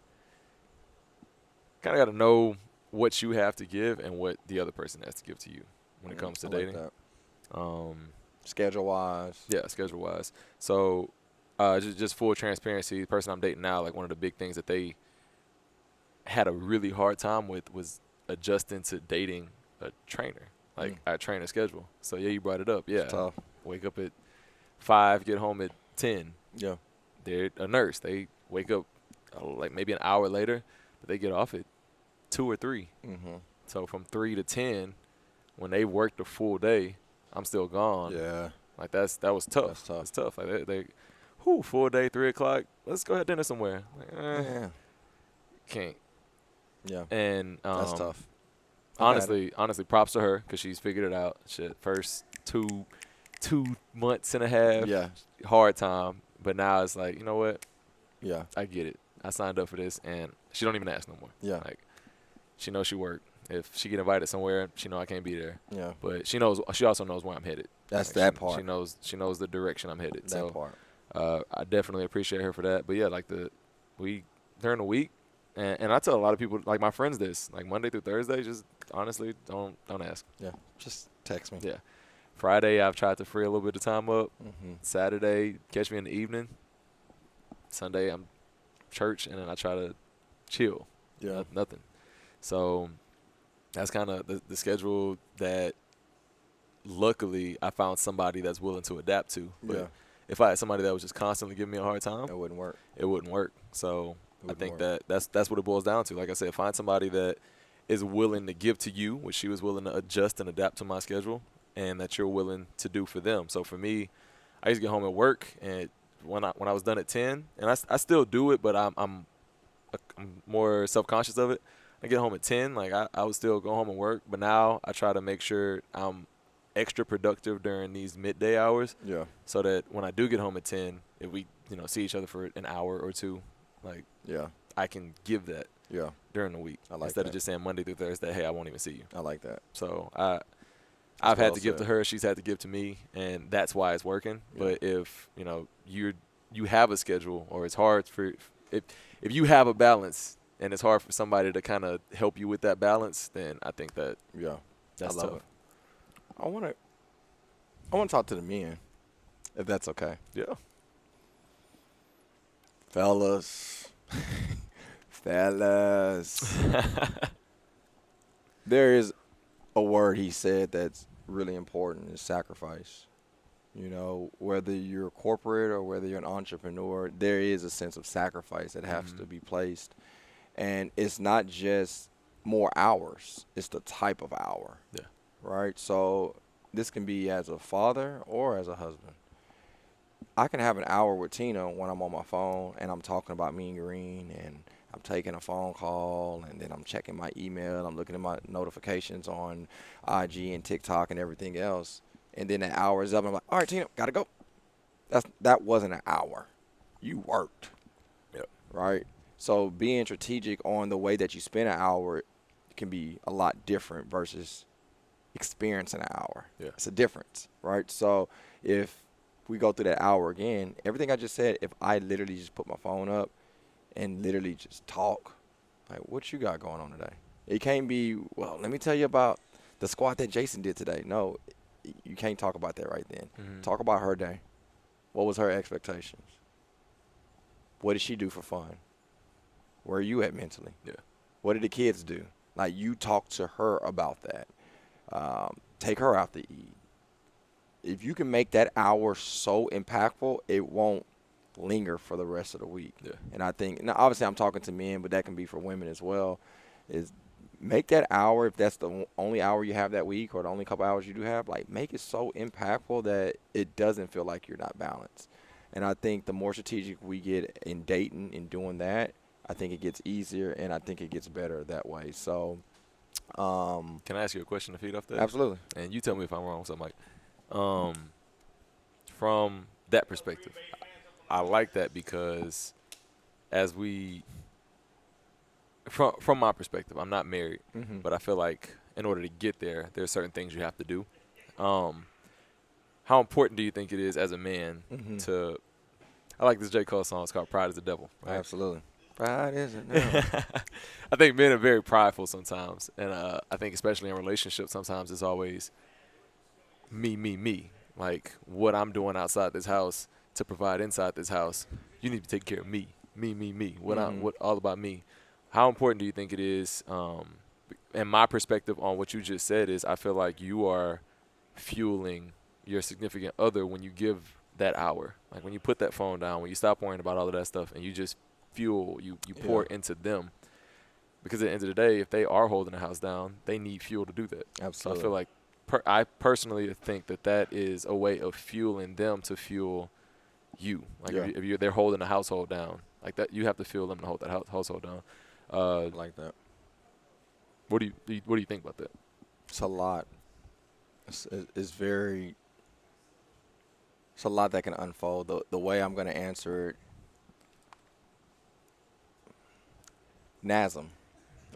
Kind of got to know what you have to give and what the other person has to give to you when it comes to dating. Schedule wise. Yeah, schedule wise. So Just full transparency. The person I'm dating now, like one of the big things that they had a really hard time with was adjusting to dating a trainer, like our trainer schedule. So yeah, you brought it up. Yeah, It's tough. wake up at 5, get home at 10. Yeah. They're a nurse. They wake up like maybe an hour later, but they get off at 2 or 3. Mm-hmm. So from 3 to 10, when they worked a full day, I'm still gone. Yeah. Like that was tough. That's tough. It's tough. Like they full day, 3 o'clock. Let's go have dinner somewhere. Like, Yeah. can't. Yeah. And That's tough. honestly, props to her because she's figured it out. Shit, first two months and a half, Yeah. hard time. But now it's like, you know what? Yeah. I get it. I signed up for this, and she don't even ask no more. Yeah. Like, she knows she work. If she get invited somewhere, she know I can't be there. Yeah. But she knows. She also knows where I'm headed. That's Like, that she, part. She knows the direction I'm headed. That part. I definitely appreciate her for that. But yeah, like during the week, and I tell a lot of people, like my friends, this like Monday through Thursday, just honestly don't ask. Yeah. Just text me. Yeah. Friday, I've tried to free a little bit of time up. Mm-hmm. Saturday, catch me in the evening. Sunday, I'm church, and then I try to chill. Yeah. Nothing. So that's kind of the schedule that luckily I found somebody that's willing to adapt to. But Yeah. if I had somebody that was just constantly giving me a hard time, It wouldn't work. it wouldn't work. So I It think wouldn't that's what it boils down to. Like I said, find somebody that is willing to give to you, which she was willing to adjust and adapt to my schedule, and that you're willing to do for them. So for me, I used to get home at work, and when I was done at 10, and I still do it, but I'm more self-conscious of it. I get home at 10, like I would still go home and work, but now I try to make sure I'm extra productive during these midday hours, Yeah. so that when I do get home at 10, if we see each other for an hour or two, like Yeah. I can give that Yeah. during the week I like instead that. of just saying Monday through Thursday, hey, I won't even see you. I like that. So I've had well to give to said. her, she's had to give to me, and that's why it's working. Yeah. But if you have a schedule, or it's hard for if you have a balance and it's hard for somebody to kind of help you with that balance, then I think that Yeah. that's I love tough. it. I want to talk to the men, if that's okay. Yeah. Fellas. There is a word he said that's really important, is sacrifice. Whether you're corporate or whether you're an entrepreneur, there is a sense of sacrifice that has to be placed. And it's not just more hours, it's the type of hour. Yeah. Right? So this can be as a father or as a husband. I can have an hour with Tina when I'm on my phone and I'm talking about Mean Green, and I'm taking a phone call, and then I'm checking my email, I'm looking at my notifications on IG and TikTok and everything else. And then the hour is up, and I'm like, all right, Tina, gotta go. That wasn't an hour. You worked. Yep. Right? So being strategic on the way that you spend an hour can be a lot different versus experiencing an hour. Yeah. It's a difference, right? So if we go through that hour again, everything I just said, if I literally just put my phone up and literally just talk, like, what you got going on today? It can't be, well, let me tell you about the squat that Jason did today. No, you can't talk about that right then. Mm-hmm. Talk about her day. What was her expectations? What did she do for fun? Where are you at mentally? Yeah. What did the kids do? Like, you talk to her about that. Take her out to eat. If you can make that hour so impactful, it won't linger for the rest of the week. Yeah. And I think, now obviously I'm talking to men, but that can be for women as well, is make that hour, if that's the only hour you have that week or the only couple hours you do have, like, make it so impactful that it doesn't feel like you're not balanced. And I think the more strategic we get in dating and doing that, I think it gets easier, and I think it gets better that way. So, Can I ask you a question to feed off that? absolutely. And you tell me if I'm wrong. So, Mike, from that perspective, I like that because from my perspective, I'm not married, Mm-hmm. but I feel like in order to get there, there's certain things you have to do. How important do you think it is as a man Mm-hmm. to? I like this J. Cole song. It's called "Pride Is the Devil." Right? Absolutely. Pride isn't no. I think men are very prideful sometimes, and I think especially in relationships, sometimes it's always me. Like what I'm doing outside this house to provide inside this house. You need to take care of me. Me. Mm-hmm. What all about me? How important do you think it is? And my perspective on what you just said is, I feel like you are fueling your significant other when you give that hour. Like when you put that phone down, when you stop worrying about all of that stuff, and you just fuel, you pour into them. Because at the end of the day, if they are holding the house down, they need fuel to do that. Absolutely. So I feel like I personally think that is a way of fueling them to fuel you. Like if they're holding the household down, like that, you have to fuel them to hold that household down. Like that. What do you think about that? It's a lot. It's a lot that can unfold. The way I'm going to answer it, NASM,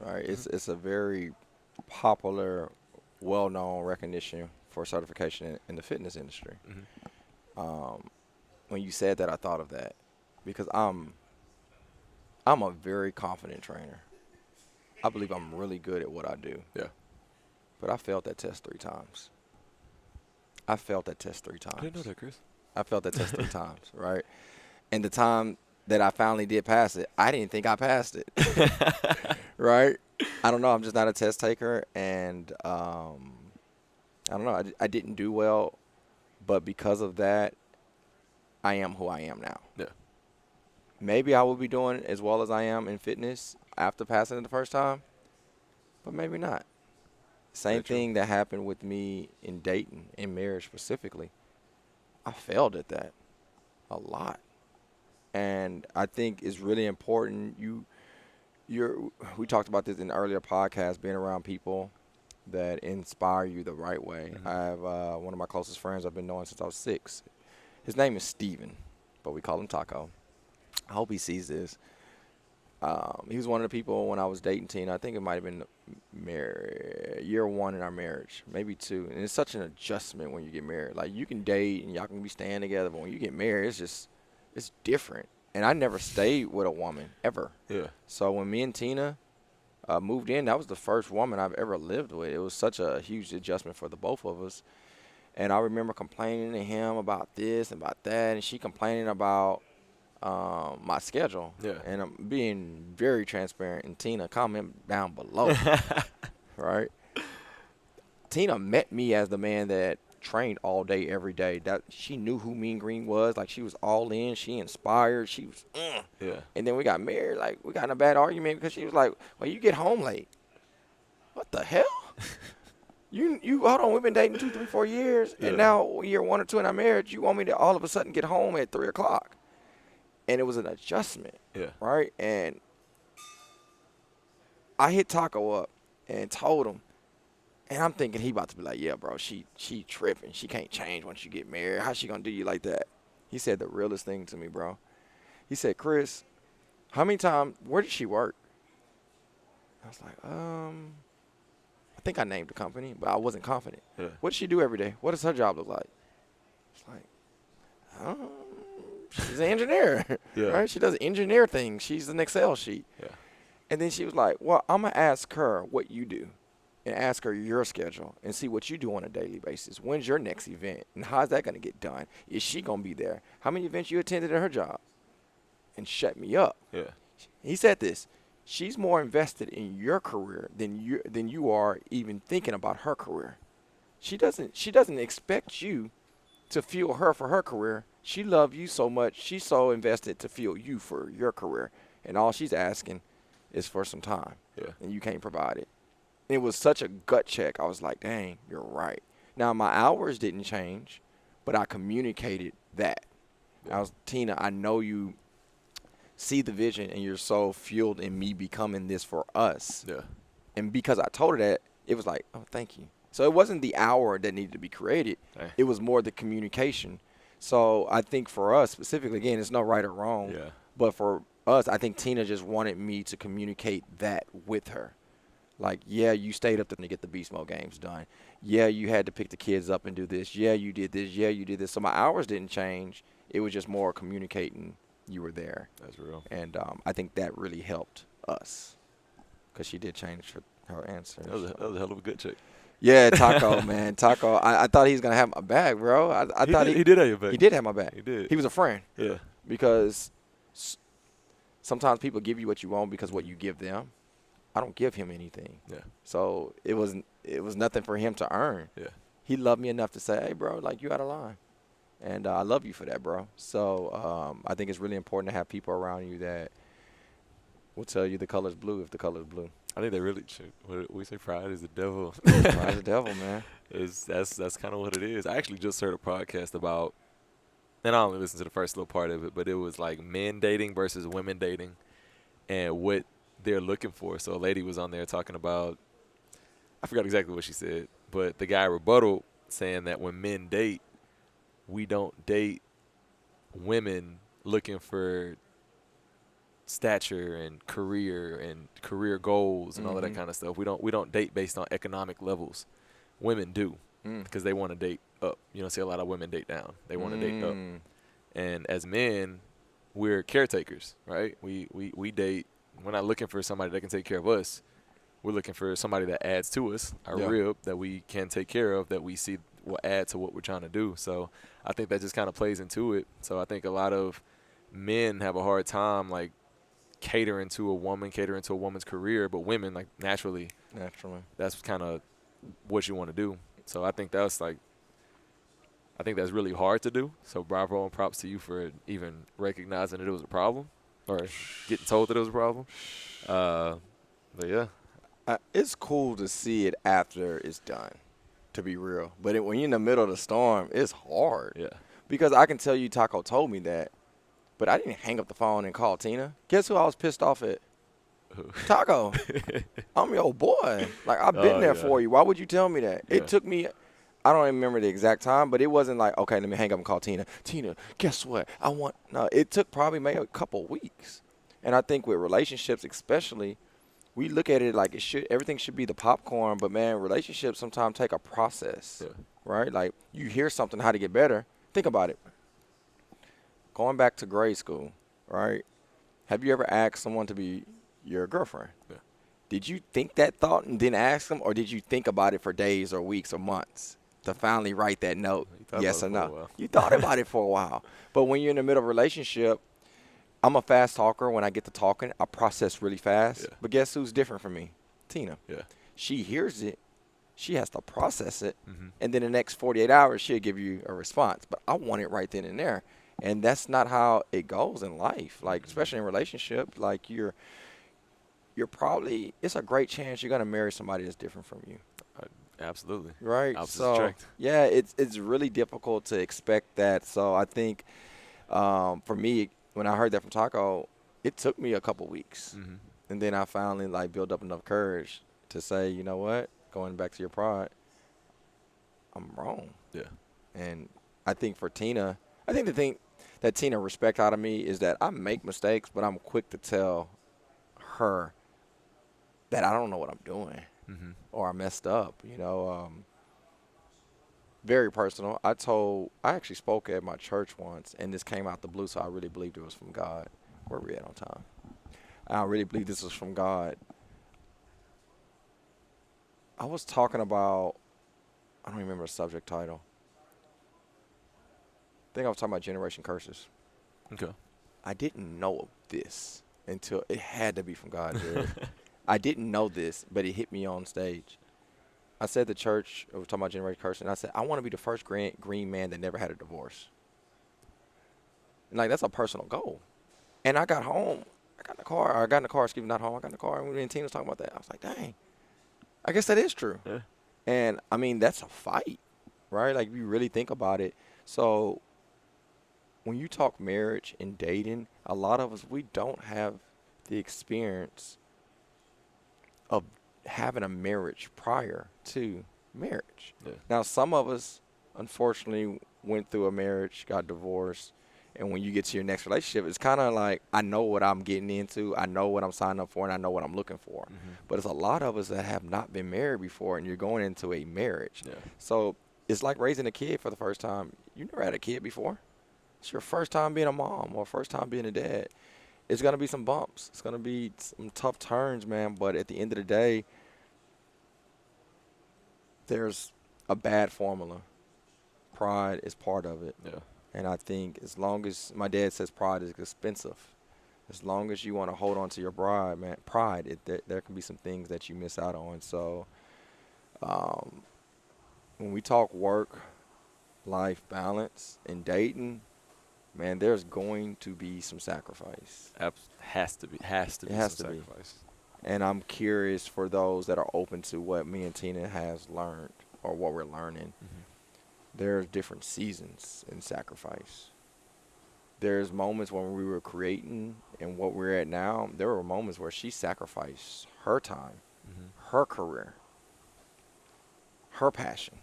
right? It's a very popular, well-known recognition for certification in the fitness industry. When you said that, I thought of that because I'm a very confident trainer. I believe I'm really good at what I do. Yeah. But I failed that test 3 times. I failed that test 3 times. I didn't know that, Chris. I failed that test 3 times, right? And the time that I finally did pass it, I didn't think I passed it, right? I don't know. I'm just not a test taker, and I don't know. I didn't do well, but because of that, I am who I am now. Yeah. Maybe I will be doing as well as I am in fitness after passing it the first time, but maybe not. Same thing that happened with me in dating, in marriage specifically. I failed at that a lot. And I think it's really important. We talked about this in earlier podcasts, being around people that inspire you the right way. I have one of my closest friends I've been knowing since I was 6. His name is Steven, but we call him Taco. I hope he sees this. He was one of the people when I was dating Tina. I think it might have been year 1 in our marriage, maybe 2. And it's such an adjustment when you get married. Like, you can date and y'all can be staying together, but when you get married, it's different. And I never stayed with a woman, ever. Yeah. So when me and Tina moved in, that was the first woman I've ever lived with. It was such a huge adjustment for the both of us. And I remember complaining to him about this and about that, and she complaining about my schedule. Yeah. And I'm being very transparent. And Tina, comment down below. Right? Tina met me as the man that trained all day, every day. That she knew who Mean Green was. Like, she was all in. She inspired. She was, Yeah. And then we got married. Like, we got in a bad argument because she was like, well, you get home late. What the hell? You hold on. We've been dating 2, 3, 4 years. Yeah. And now year 1 or 2 in our marriage, you want me to all of a sudden get home at 3 o'clock. And it was an adjustment. Yeah. Right? And I hit Taco up and told him. And I'm thinking he about to be like, yeah, bro, she tripping. She can't change once you get married. How's she going to do you like that? He said the realest thing to me, bro. He said, Chris, how many times, where did she work? I was like, I think I named the company, but I wasn't confident. Yeah. What does she do every day? What does her job look like? It's like, she's an engineer, Yeah. right? She does engineer things. She's an Excel sheet. Yeah. And then she was like, well, I'm going to ask her what you do and ask her your schedule and see what you do on a daily basis. When's your next event? And how's that going to get done? Is she going to be there? How many events you attended at her job? And shut me up. Yeah. He said this. She's more invested in your career than you are even thinking about her career. She doesn't expect you to fuel her for her career. She loves you so much. She's so invested to fuel you for your career. And all she's asking is for some time. Yeah. And you can't provide it. It was such a gut check. I was like, dang, you're right. Now, my hours didn't change, but I communicated that. Yeah. I was, Tina, I know you see the vision and you're so fueled in me becoming this for us. Yeah. And because I told her that, it was like, oh, thank you. So it wasn't the hour that needed to be created. Hey. It was more the communication. So I think for us specifically, again, it's no right or wrong. Yeah. But for us, I think Tina just wanted me to communicate that with her. Like, yeah, you stayed up to get the Beast Mode games done. Yeah, you had to pick the kids up and do this. Yeah, you did this. Yeah, you did this. So my hours didn't change. It was just more communicating you were there. That's real. And I think that really helped us because she did change her answer. That was a hell of a good check. Yeah, Taco, man. Taco. I thought he was going to have my back, bro. I thought he did have your back. he did have my back. He did. He was a friend Yeah. because sometimes people give you what you want because what you give them. I don't give him anything. Yeah. So it was nothing for him to earn. Yeah. He loved me enough to say, hey, bro, like, you out of line. And I love you for that, bro. So I think it's really important to have people around you that will tell you the color's blue if the color's blue. I think they really should. What we say, pride is the devil. Pride's the devil, man. That's kind of what it is. I actually just heard a podcast about, and I only listened to the first little part of it, but it was like men dating versus women dating and what they're looking for. So a lady was on there talking about, I forgot exactly what she said, but the guy rebutted saying that when men date, we don't date women looking for stature and career goals and all of that kind of stuff. We don't date based on economic levels. Women do because they want to date up. You don't see a lot of women date down. They want to date up. And as men, we're caretakers, right? We date. We're not looking for somebody that can take care of us. We're looking for somebody that adds to us, our rib, that we can take care of, that we see will add to what we're trying to do. So I think that just kind of plays into it. So I think a lot of men have a hard time, like, catering to a woman's career, but women, like, naturally, that's kind of what you want to do. So I think that's really hard to do. So bravo and props to you for even recognizing that it was a problem or getting told that it was a problem. But yeah. It's cool to see it after it's done, to be real. But when you're in the middle of the storm, it's hard. Yeah. Because I can tell you Taco told me that, but I didn't hang up the phone and call Tina. Guess who I was pissed off at? Taco. I'm your boy. Like, I've been there for you. Why would you tell me that? Yeah. It took me, I don't even remember the exact time, but it wasn't like, okay, let me hang up and call Tina. Tina, guess what? No, it took probably maybe a couple weeks. And I think with relationships especially, we look at it like everything should be the popcorn, but, man, relationships sometimes take a process, right? Like, you hear something, how to get better. Think about it. Going back to grade school, right? Have you ever asked someone to be your girlfriend? Yeah. Did you think that thought and then ask them, or did you think about it for days or weeks or months to finally write that note, yes or no? You thought about it for a while. But when you're in the middle of a relationship, I'm a fast talker. When I get to talking, I process really fast. Yeah. But guess who's different from me? Tina. Yeah. She hears it. She has to process it. And then the next 48 hours, she'll give you a response. But I want it right then and there. And that's not how it goes in life. Like, especially in relationships, like you're probably, it's a great chance you're going to marry somebody that's different from you. Absolutely. Right. Opposites So, attract. yeah, it's really difficult to expect that. So I think for me, when I heard that from Taco, it took me a couple weeks. And then I finally, like, built up enough courage to say, you know what, going back to your pride, I'm wrong. Yeah. And I think for Tina, I think the thing that Tina respect out of me is that I make mistakes, but I'm quick to tell her that I don't know what I'm doing or I messed up, you know. Very personal. I actually spoke at my church once, and this came out the blue, so I really believed it was from God. Where we at on time? I really believe this was from God. I was talking about, I don't remember the subject title. I think I was talking about generation curses. Okay. I didn't know this until it had to be from God, Jared. I didn't know this, but it hit me on stage. I said the church, I was talking about generation curses, and I said, I want to be the first green man that never had a divorce. And, like, that's a personal goal. And I got home. I got in the car, excuse me, not home. I got in the car, and me and Tina was talking about that. I was like, dang, I guess that is true. Yeah. And, I mean, that's a fight, right? Like, if you really think about it. So when you talk marriage and dating, a lot of us, we don't have the experience of having a marriage prior to marriage. Yeah. Now, some of us, unfortunately, went through a marriage, got divorced, and when you get to your next relationship, it's kind of like, I know what I'm getting into, I know what I'm signing up for, and I know what I'm looking for. But it's a lot of us that have not been married before, and you're going into a marriage. Yeah. So it's like raising a kid for the first time. You never had a kid before. It's your first time being a mom or first time being a dad. It's going to be some bumps. It's going to be some tough turns, man. But at the end of the day, there's a bad formula. Pride is part of it. Yeah. And I think as long as my dad says pride is expensive, as long as you want to hold on to your pride, there can be some things that you miss out on. So when we talk work-life balance and dating, man, there's going to be some sacrifice. Has to be some sacrifice. And I'm curious for those that are open to what me and Tina has learned or what we're learning. Mm-hmm. There's different seasons in sacrifice. There's moments when we were creating and what we're at now. There were moments where she sacrificed her time, Mm-hmm. her career, her passion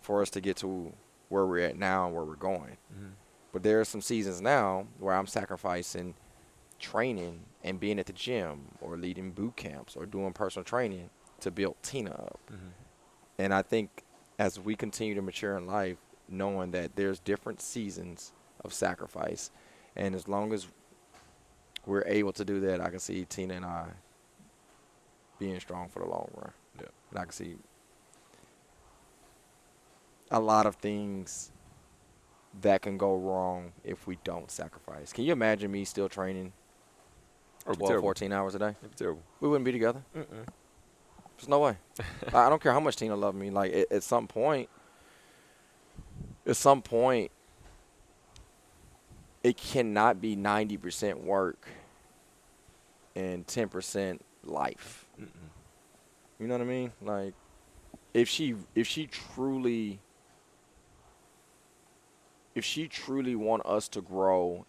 for us to get to where we're at now and where we're going. Mm-hmm. But there are some seasons now where I'm sacrificing training and being at the gym or leading boot camps or doing personal training to build Tina up. Mm-hmm. And I think as we continue to mature in life, knowing that there's different seasons of sacrifice, and as long as we're able to do that, I can see Tina and I being strong for the long run. Yeah. And I can see a lot of things that can go wrong if we don't sacrifice. Can you imagine me still training 12, 14 hours a day? It'd be terrible. We wouldn't be together. Mm-mm. There's no way. I don't care how much Tina loved me. Like, at some point, it cannot be 90% work and 10% life. Mm-mm. You know what I mean? Like, if she truly want us to grow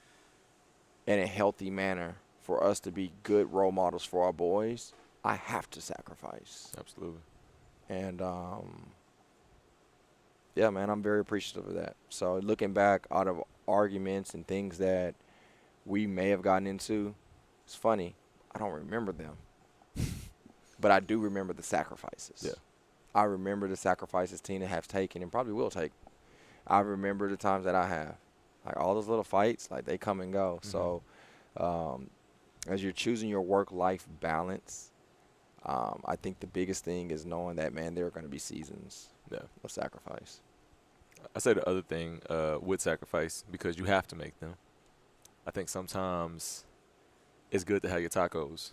in a healthy manner, for us to be good role models for our boys, I have to sacrifice. Absolutely. And yeah, man, I'm very appreciative of that. So looking back out of arguments and things that we may have gotten into, it's funny, I don't remember them. But I do remember the sacrifices. Yeah. I remember the sacrifices Tina has taken and probably will take. I remember the times that I have. Like, all those little fights, like, they come and go. Mm-hmm. So as you're choosing your work-life balance, I think the biggest thing is knowing that, man, there are going to be seasons of sacrifice. I say the other thing with sacrifice, because you have to make them. I think sometimes it's good to have your tacos.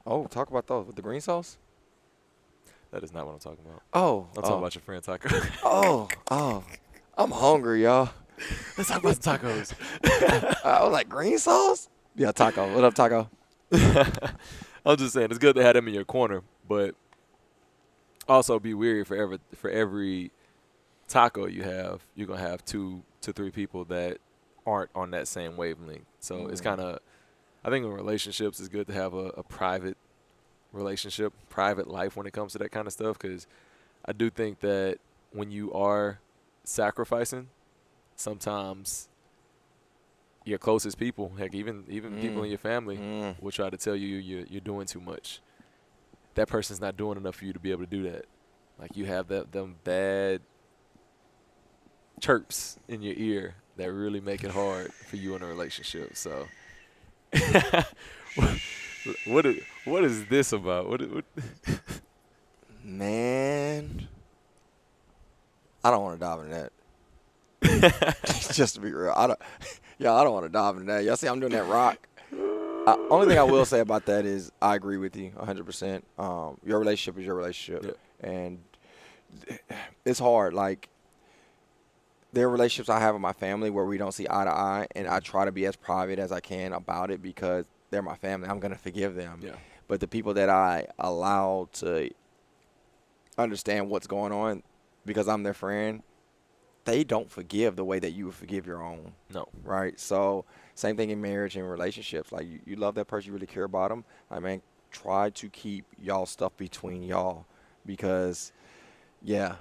Oh, talk about those with the green sauce? That is not what I'm talking about. Oh. I'm talking about your friend taco. Oh. I'm hungry, y'all. Let's talk about the tacos. I was like, green sauce? Yeah, taco. What up, taco? I'm just saying, it's good to have them in your corner, but also be wary for every taco you have, you're going to have 2 to 3 people that aren't on that same wavelength. So it's kind of, I think in relationships, it's good to have a private relationship, private life when it comes to that kind of stuff, because I do think that when you are sacrificing, sometimes your closest people, heck, even people in your family will try to tell you you're doing too much. That person's not doing enough for you to be able to do that. Like, you have them bad chirps in your ear that really make it hard for you in a relationship. So what is this about? What? Man, I don't want to dive into that. Just to be real, I don't want to dive into that. Y'all see I'm doing that rock. Only thing I will say about that is I agree with you 100%. Your relationship is your relationship. Yeah. And it's hard. Like, there are relationships I have with my family where we don't see eye to eye, and I try to be as private as I can about it because they're my family. I'm going to forgive them. Yeah. But the people that I allow to understand what's going on because I'm their friend, they don't forgive the way that you would forgive your own. No. Right? So same thing in marriage and relationships. Like, you love that person, you really care about them. Like, man, try to keep y'all stuff between y'all because, yeah,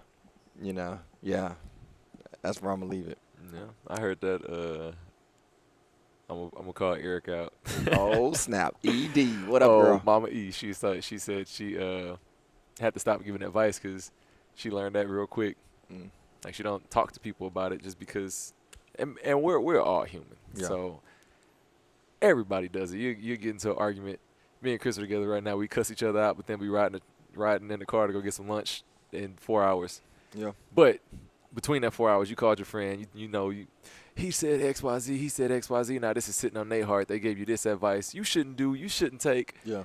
that's where I'm going to leave it. Yeah, I heard that. I'm gonna call Eric out. Oh, snap. ED. What up, girl? Mama E. She said she had to stop giving advice because she learned that real quick. Like, she don't talk to people about it just because, and we're all human. Yeah. So everybody does it. You get into an argument. Me and Chris are together right now. We cuss each other out, but then we riding in the car to go get some lunch. in 4 hours. Yeah. But between that 4 hours, you called your friend. He said X, Y, Z. He said X, Y, Z. Now this is sitting on their heart. They gave you this advice. You shouldn't do. You shouldn't take. Yeah.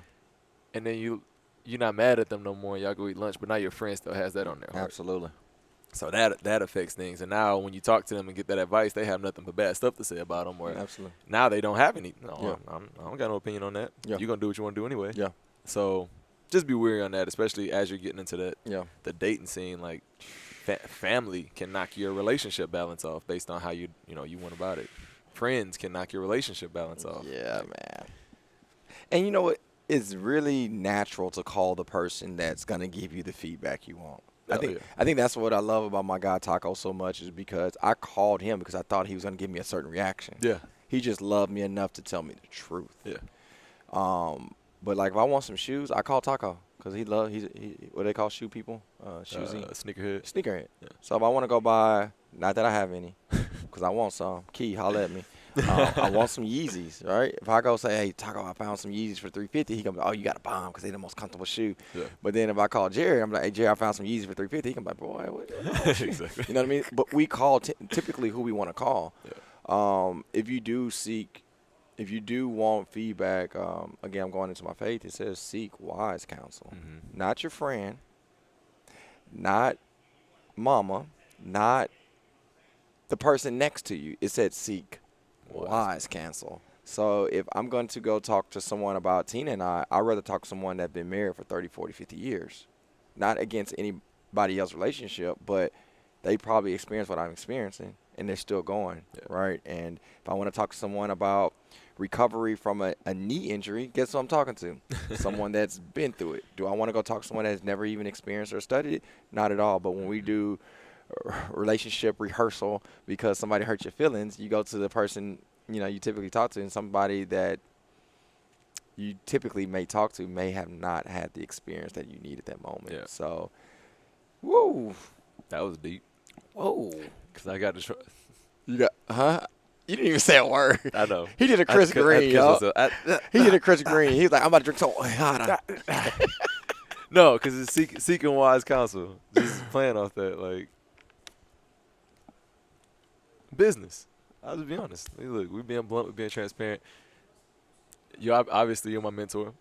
And then you're not mad at them no more. Y'all go eat lunch, but now your friend still has that on their heart. Absolutely. So that affects things. And now when you talk to them and get that advice, they have nothing but bad stuff to say about them. Or Absolutely. now they don't have any. No, Yeah. I don't got no opinion on that. Yeah. You're gonna do what you want to do anyway. Yeah. So just be wary on that, especially as you're getting into that the dating scene. Like family can knock your relationship balance off based on how you went about it. Friends can knock your relationship balance off. Yeah, man. And you know what? It's really natural to call the person that's gonna give you the feedback you want. I think that's what I love about my guy Taco so much is because I called him because I thought he was gonna give me a certain reaction. Yeah. He just loved me enough to tell me the truth. Yeah. But like if I want some shoes, I call Taco because he what they call shoe people, shoesy, Sneakerhead. sneakerhead. Yeah. So if I want to go buy, not that I have any, because I want some. Key, holla at me. I want some Yeezys, right? If I go say, hey, Taco, I found some Yeezys for $350, he gonna be, oh, you got a bomb because they're the most comfortable shoe. Yeah. But then if I call Jerry, I'm like, hey, Jerry, I found some Yeezys for $350, he gonna be like, boy, what? Exactly. You know what I mean? But we call typically who we want to call. Yeah. If you do want feedback, again, I'm going into my faith. It says seek wise counsel, not your friend, not mama, not the person next to you. It said seek wise counsel. So if I'm going to go talk to someone about Tina and I'd rather talk to someone that's been married for 30, 40, 50 years. Not against anybody else's relationship, but they probably experienced what I'm experiencing, and they're still going, right? And if I want to talk to someone about recovery from a knee injury, guess who I'm talking to? Someone that's been through it. Do I want to go talk to someone that's never even experienced or studied it? Not at all. But when we do relationship rehearsal because somebody hurt your feelings, you go to the person you typically talk to, and somebody that you typically may talk to may have not had the experience that you need at that moment. Yeah. So, whoa. That was deep. Whoa. Because I got to You didn't even say a word. I know. He did a Chris Green, yo. He did a Chris Green. He was like, I'm about to drink some hot. No, because it's seeking wise counsel. Just playing off that, like, business. I'll just be honest. Like, look, we're being blunt, we're being transparent. Obviously, you're my mentor.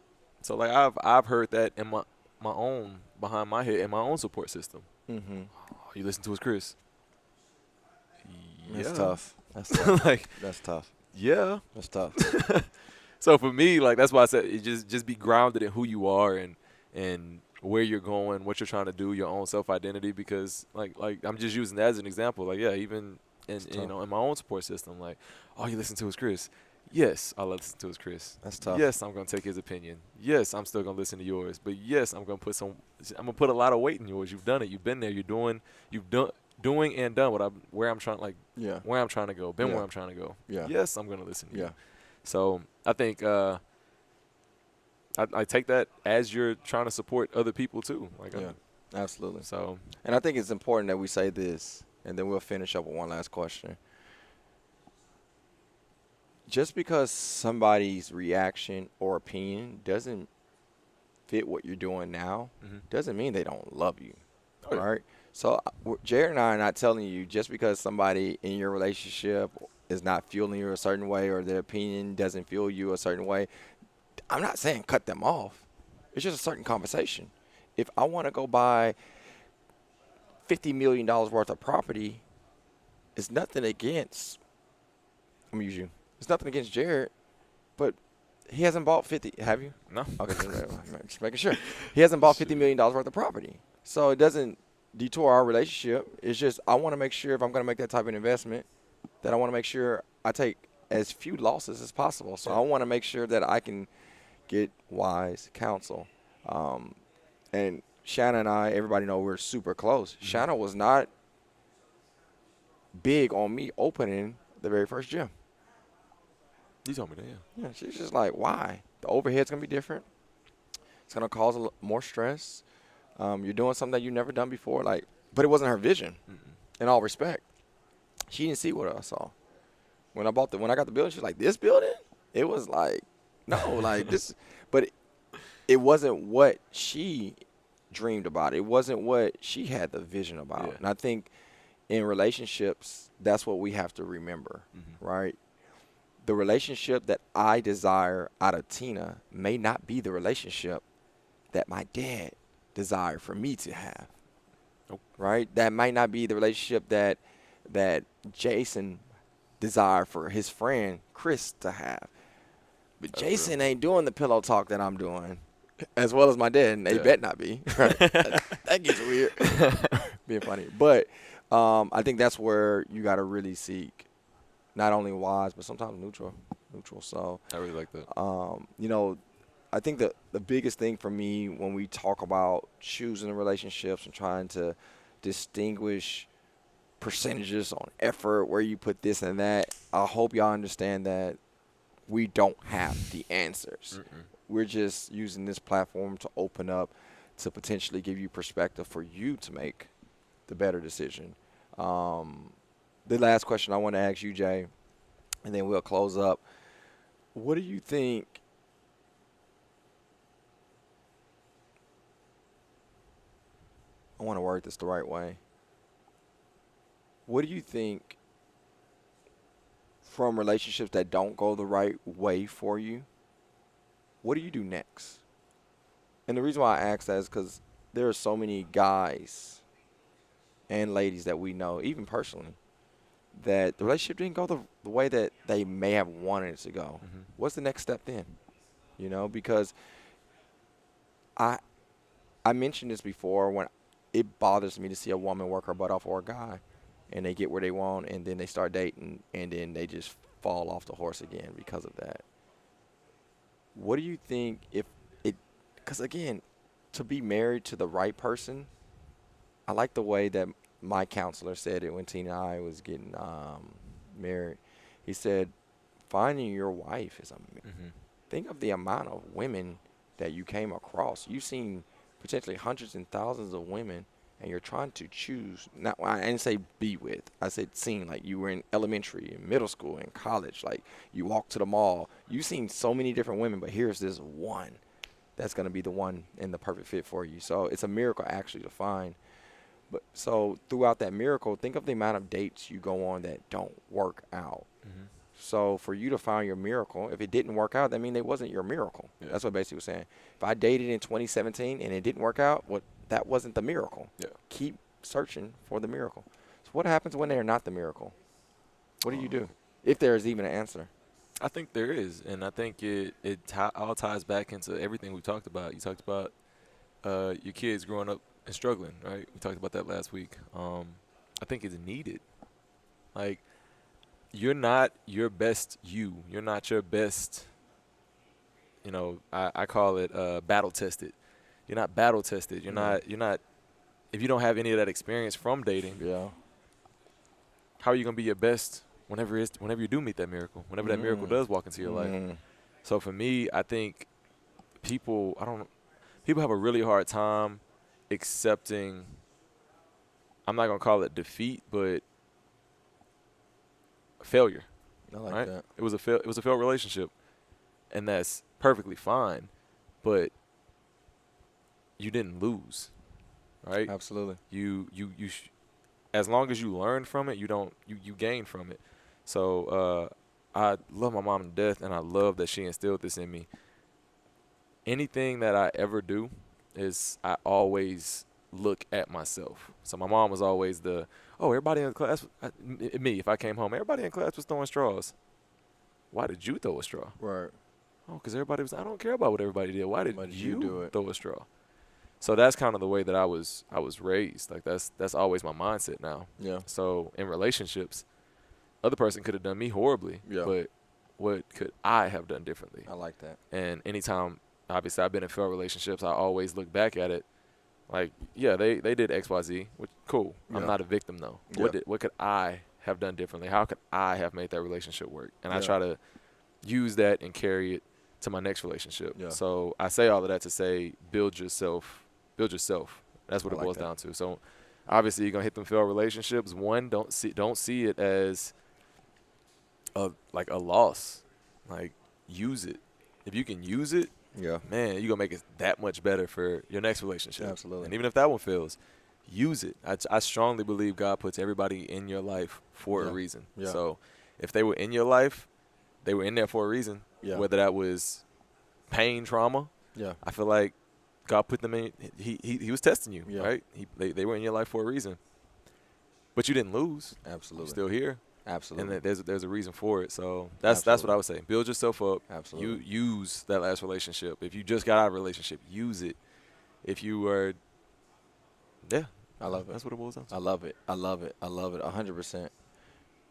So, like, I've heard that in my own, behind my head, in my own support system. Mm-hmm. Oh, you listen to us, Chris? That's Yeah. tough. That's tough. Like, That's tough. yeah. That's tough. So for me, like, that's why I said just be grounded in who you are and where you're going, what you're trying to do, your own self-identity. Because like I'm just using that as an example. Like, yeah, even in my own support system, like, oh, you listen to us, Chris? Yes, I'll listen to his Chris. That's tough. Yes, I'm gonna take his opinion. Yes, I'm still gonna listen to yours. But yes, I'm gonna put a lot of weight in yours. You've done it. You've been there. Doing and done where I'm trying to go. Where I'm trying to go. Yeah. Yes, I'm gonna listen to Yeah. you. So I think I take that as you're trying to support other people too. Like, Yeah. Absolutely. So, And I think it's important that we say this, and then we'll finish up with one last question. Just because somebody's reaction or opinion doesn't fit what you're doing now, doesn't mean they don't love you. Oh, yeah. All right? So Jared and I are not telling you just because somebody in your relationship is not fueling you a certain way or their opinion doesn't fuel you a certain way, I'm not saying cut them off. It's just a certain conversation. If I want to go buy $50 million worth of property, it's nothing against – I'm going to use you. It's nothing against Jared, but he hasn't bought 50. Have you? no. Okay, just making sure. He hasn't bought $50 million worth of property. So it doesn't detour our relationship. It's just I want to make sure if I'm going to make that type of investment that I want to make sure I take as few losses as possible. So I want to make sure that I can get wise counsel. And Shanna and I, everybody know we're super close. Shanna was not big on me opening the very first gym. You told me that, yeah. Yeah, she's just like, why? The overhead's going to be different. It's going to cause more stress. You're doing something that you've never done before. Like, but it wasn't her vision, in all respect. She didn't see what I saw. When I got the building, she was like, this building? It was like, no, like this. But it wasn't what she dreamed about. It wasn't what she had the vision about. Yeah. And I think in relationships, that's what we have to remember, right? The relationship that I desire out of Tina may not be the relationship that my dad desired for me to have. Nope. Right? That might not be the relationship that Jason desired for his friend Chris to have. But That's Jason real. ain't doing the pillow talk that I'm doing, as well as my dad, and they Yeah. bet not be. Right? that gets weird. Being funny. But I think that's where you got to really seek not only wise, but sometimes neutral. So, I really like that. you know, I think the biggest thing for me when we talk about choosing relationships and trying to distinguish percentages on effort, where you put this and that, I hope y'all understand that we don't have the answers. We're just using this platform to open up to potentially give you perspective for you to make the better decision. The last question I want to ask you, Jay, and then we'll close up. What do you think – I want to word this the right way. What do you think from relationships that don't go the right way for you, what do you do next? And the reason why I ask that is because there are so many guys and ladies that we know, even personally, that the relationship didn't go the way that they may have wanted it to go. What's the next step then? You know, because I mentioned this before, when it bothers me to see a woman work her butt off for a guy and they get where they want and then they start dating and then they just fall off the horse again because of that. What do you think if it – because, again, to be married to the right person, I like the way that my counselor said it when Tina and I was getting married. He said, finding your wife is think of the amount of women that you came across. You've seen potentially hundreds and thousands of women, and you're trying to choose. Not, I didn't say be with. I said seen. Like you were in elementary, in middle school, in college. Like you walked to the mall. You've seen so many different women, but here's this one that's going to be the one and the perfect fit for you. So it's a miracle actually to find. But so throughout that miracle, think of the amount of dates you go on that don't work out. So for you to find your miracle, if it didn't work out, that means it wasn't your miracle. Yeah. That's what basically was saying. If I dated in 2017 and it didn't work out, well, that wasn't the miracle. Yeah. Keep searching for the miracle. So what happens when they're not the miracle? What do you do, if there is even an answer? I think there is, and I think it all ties back into everything we talked about. You talked about your kids growing up and struggling, right? We talked about that last week. I think it's needed. Like, you're not your best you. You're not your best, you know, I call it battle tested. You're not battle tested. You're not, if you don't have any of that experience from dating, how are you going to be your best whenever you do meet that miracle, whenever that miracle does walk into your life? So for me, I think people have a really hard time accepting, I'm not going to call it defeat, but failure. I like that. It was a failed relationship, and that's perfectly fine, but you didn't lose, right? Absolutely. You as long as you learn from it, you gain from it. So I love my mom to death, and I love that she instilled this in me. Anything that I ever do is I always look at myself. So my mom was always everybody in class, me, if I came home, everybody in class was throwing straws. Why did you throw a straw? Right. Oh, because everybody was, I don't care about what everybody did. Why did you do it? throw a straw? So that's kind of the way that I was raised. Like that's always my mindset now. Yeah. So in relationships, other person could have done me horribly. Yeah. But what could I have done differently? I like that. And anytime, obviously, I've been in failed relationships, I always look back at it. Like, yeah, they did X, Y, Z, which cool. Yeah. I'm not a victim though. Yeah. What could I have done differently? How could I have made that relationship work? And I try to use that and carry it to my next relationship. Yeah. So I say all of that to say, build yourself. That's what it boils down to. So obviously you're gonna hit them failed relationships. One, don't see it as a loss. Like, use it. If you can use it, Yeah. man, you're going to make it that much better for your next relationship. Absolutely. And even if that one fails, use it. I strongly believe God puts everybody in your life for a reason. Yeah. So if they were in your life, they were in there for a reason. Yeah. Whether that was pain, trauma, Yeah. I feel like God put them in. He was testing you, Yeah. right? They were in your life for a reason. But you didn't lose. Absolutely. You're still here. Absolutely. And there's a reason for it. So that's what I would say. Build yourself up. Absolutely. You use that last relationship. If you just got out of a relationship, use it. If you were, yeah, I love it. That's what it boils down to. I love it. I love it. I love it. 100%.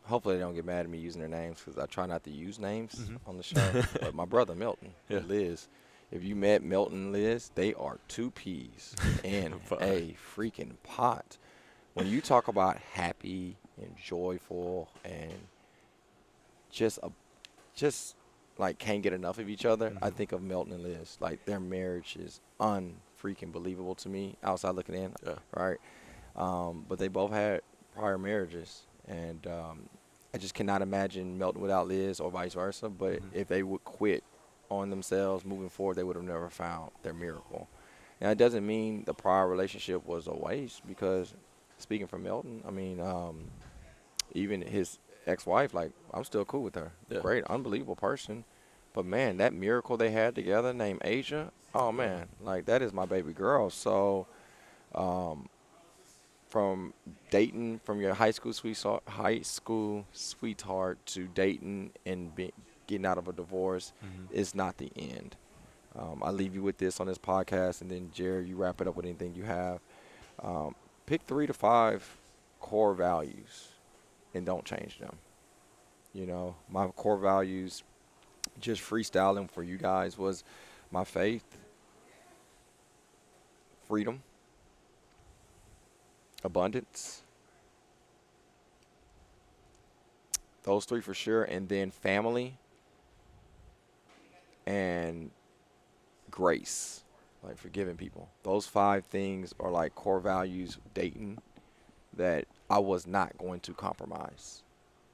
Hopefully they don't get mad at me using their names because I try not to use names on the show. But my brother Milton, and Liz, if you met Milton and Liz, they are two peas in a freaking pot. When you talk about happy and joyful and just like can't get enough of each other, I think of Milton and Liz. Like their marriage is unfreaking believable to me outside looking in, right? But they both had prior marriages, and I just cannot imagine Milton without Liz or vice versa. But if they would quit on themselves moving forward, they would have never found their miracle. And that doesn't mean the prior relationship was a waste, because speaking for Milton, I mean, even his ex-wife, like, I'm still cool with her. Yeah. Great, unbelievable person. But, man, that miracle they had together named Asia, oh, man, like, that is my baby girl. So, from dating from your high school sweetheart to dating and getting out of a divorce is not the end. I leave you with this on this podcast, and then, Jared, you wrap it up with anything you have. Pick 3 to 5 core values and don't change them. You know, my core values, just freestyling for you guys, was my faith, freedom, abundance. Those 3 for sure. And then family and grace, like forgiving people. Those 5 things are like core values dating that I was not going to compromise,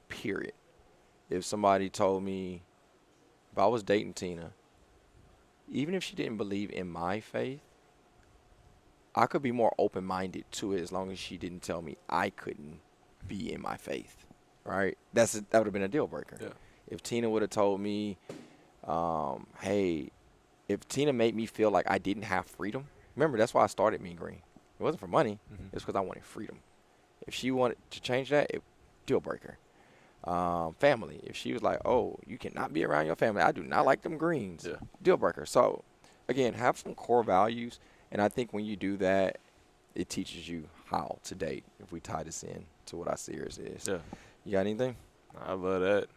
period. If somebody told me, if I was dating Tina, even if she didn't believe in my faith, I could be more open-minded to it as long as she didn't tell me I couldn't be in my faith, right? That would have been a deal breaker. Yeah. If Tina would have told me, hey, if Tina made me feel like I didn't have freedom, remember, that's why I started Mean Green. It wasn't for money. It's because I wanted freedom. If she wanted to change that, deal breaker. Family. If she was like, oh, you cannot be around your family, I do not like them greens, deal breaker. So, again, have some core values. And I think when you do that, it teaches you how to date, if we tie this in to what our series is. Yeah. You got anything? I love that.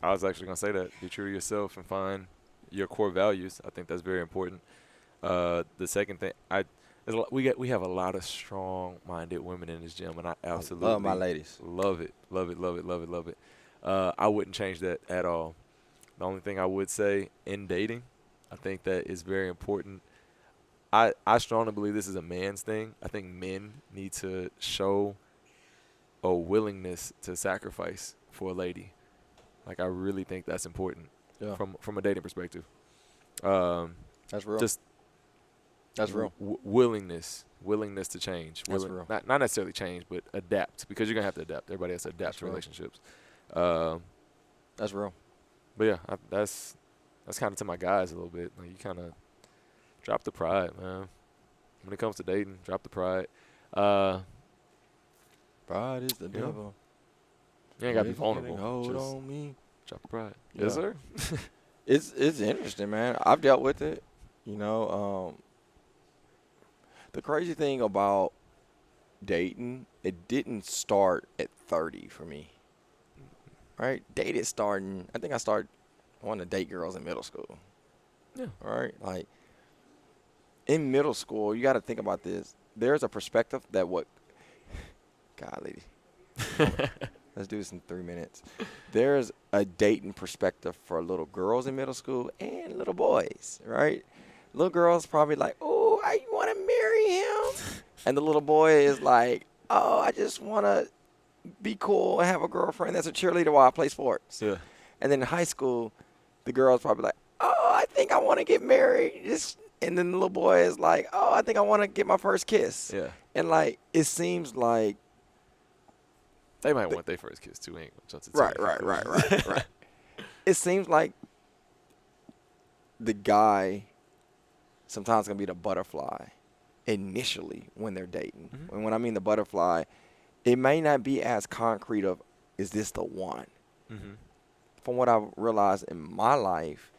I was actually going to say that. Be true to yourself and find your core values. I think that's very important. The second thing, we have a lot of strong-minded women in this gym, and I absolutely love my ladies. Love it. I wouldn't change that at all. The only thing I would say in dating, I think that is very important. I strongly believe this is a man's thing. I think men need to show a willingness to sacrifice for a lady. Like, I really think that's important from a dating perspective. That's real. That's real. Willingness to change. That's real. Not necessarily change, but adapt, because you're going to have to adapt. Everybody has to adapt to relationships. That's real. But, yeah, that's kind of to my guys a little bit. Like, you kind of drop the pride, man. When it comes to dating, drop the pride. Pride is the devil. You ain't got to be vulnerable. Hold on me. Drop the pride. Yeah. Yes, sir. It's interesting, man. I've dealt with it. You know, the crazy thing about dating, it didn't start at 30 for me. Right? Dated starting, I think I wanted to date girls in middle school. Yeah. All right? Like, in middle school, you got to think about this. There's a perspective that God, lady. Let's do this in 3 minutes. There's a dating perspective for little girls in middle school and little boys, right? Little girls probably like, oh, I want to marry him. And the little boy is like, oh, I just want to be cool and have a girlfriend that's a cheerleader while I play sports. Yeah. And then in high school, the girl's probably like, oh, I I think I want to get married. And then the little boy is like, oh, I think I want to get my first kiss. Yeah. And, like, it seems like. They might want their first kiss, too. Ain't gonna jump to Right. It seems like the guy sometimes going to be the butterfly initially when they're dating. Mm-hmm. And when I mean the butterfly, it may not be as concrete of, is this the one? Mm-hmm. From what I've realized in my life,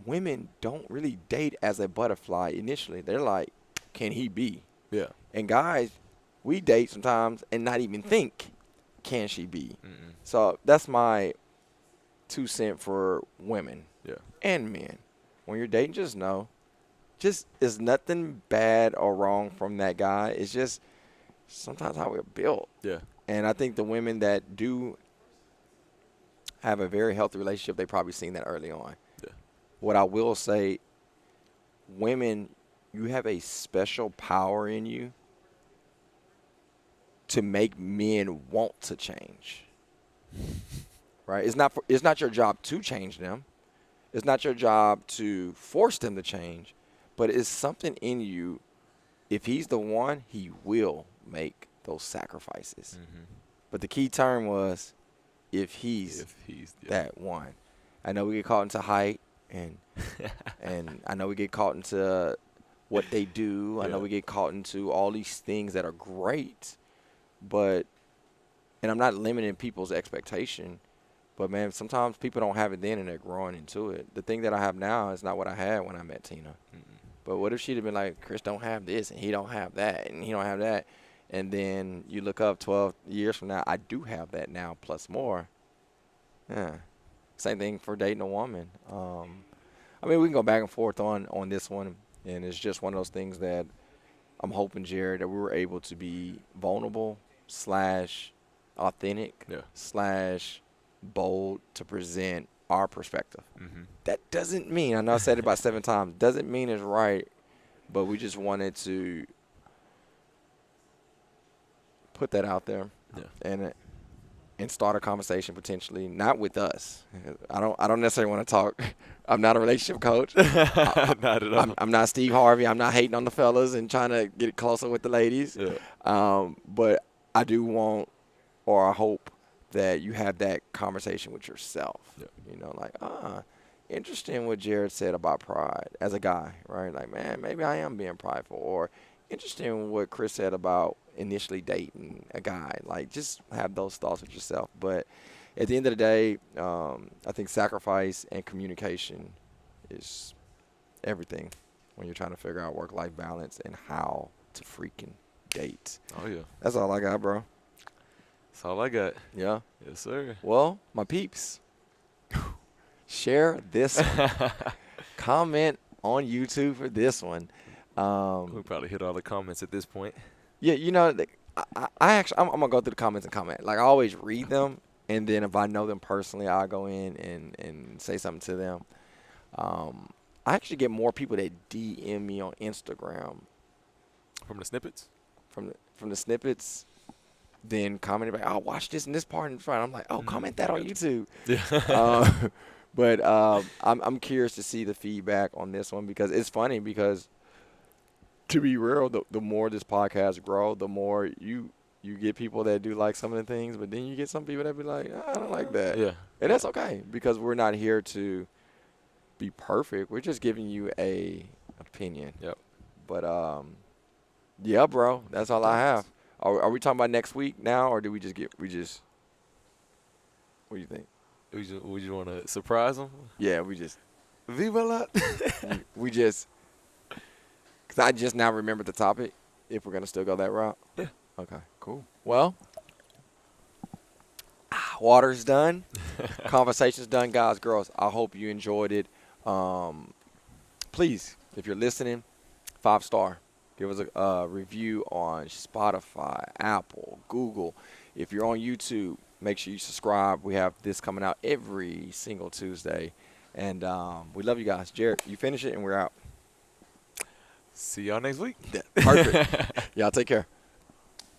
women don't really date as a butterfly initially. They're like, can he be? Yeah. And guys, we date sometimes and not even think, can she be? Mm-mm. So that's my 2 cents for women Yeah. and men. When you're dating, just know, it's nothing bad or wrong from that guy. It's just sometimes how we're built. Yeah. And I think the women that do have a very healthy relationship, they probably seen that early on. Yeah. What I will say, women, you have a special power in you to make men want to change. Right? It's not your job to change them. It's not your job to force them to change, but it's something in you. If he's the one, he will make those sacrifices. Mm-hmm. But the key term was if he's yeah. that one. I know we get caught into height and and I know we get caught into what they do. I know Yeah. we get caught into all these things that are great, but and I'm not limiting people's expectation, but man, sometimes people don't have it then and they're growing into it. The thing that I have now is not what I had when I met Tina. Mm-mm. But what if she'd have been like, Chris don't have this and he don't have that and he don't have that, and then you look up 12 years from now, I do have that now plus more. Yeah. Same thing for dating a woman. I mean, we can go back and forth on this one, and it's just one of those things that I'm hoping, Jared, that we were able to be vulnerable / authentic / bold to present our perspective. Mm-hmm. That doesn't mean, I know I said it about 7 times, doesn't mean it's right, but we just wanted to put that out there. Yeah. And start a conversation potentially, not with us. I don't necessarily want to talk. I'm not a relationship coach. Not at all. I'm not Steve Harvey. I'm not hating on the fellas and trying to get closer with the ladies. Yeah. But I do want, or I hope that you have that conversation with yourself. Yeah. You know, like, interesting what Jared said about pride as a guy, right? Like, man, maybe I am being prideful. Or interesting what Chris said about initially dating a guy. Like, just have those thoughts with yourself. But at the end of the day, I think sacrifice and communication is everything when you're trying to figure out work-life balance and how to freaking date. Oh, yeah. That's all I got, bro. That's all I got. Yeah. Yes, sir. Well, my peeps, share this one. Comment on YouTube for this one. We probably hit all the comments at this point. Yeah, you know, I actually, I'm going to go through the comments and comment. Like, I always read them, and then if I know them personally, I'll go in and say something to them. I actually get more people that DM me on Instagram From the snippets? from the snippets than commenting like, oh, watch this and this part in front. I'm like, oh, comment that on YouTube. Yeah. But I'm curious to see the feedback on this one because it's funny because, to be real, the more this podcast grow, the more you get people that do like some of the things, but then you get some people that be like, I don't like that. Yeah. And that's okay because we're not here to be perfect. We're just giving you a opinion. Yep. But, yeah, bro, that's all I have. Are we talking about next week now, or do we just what do you think? We just want to surprise them? Yeah, we just, Viva la. because I just now remembered the topic, if we're going to still go that route. Yeah. Okay, cool. Well, water's done. Conversation's done, guys, girls. I hope you enjoyed it. Please, if you're listening, 5-star. Give us a review on Spotify, Apple, Google. If you're on YouTube, make sure you subscribe. We have this coming out every single Tuesday. And we love you guys. Jared, you finish it and we're out. See y'all next week. Perfect. Y'all take care.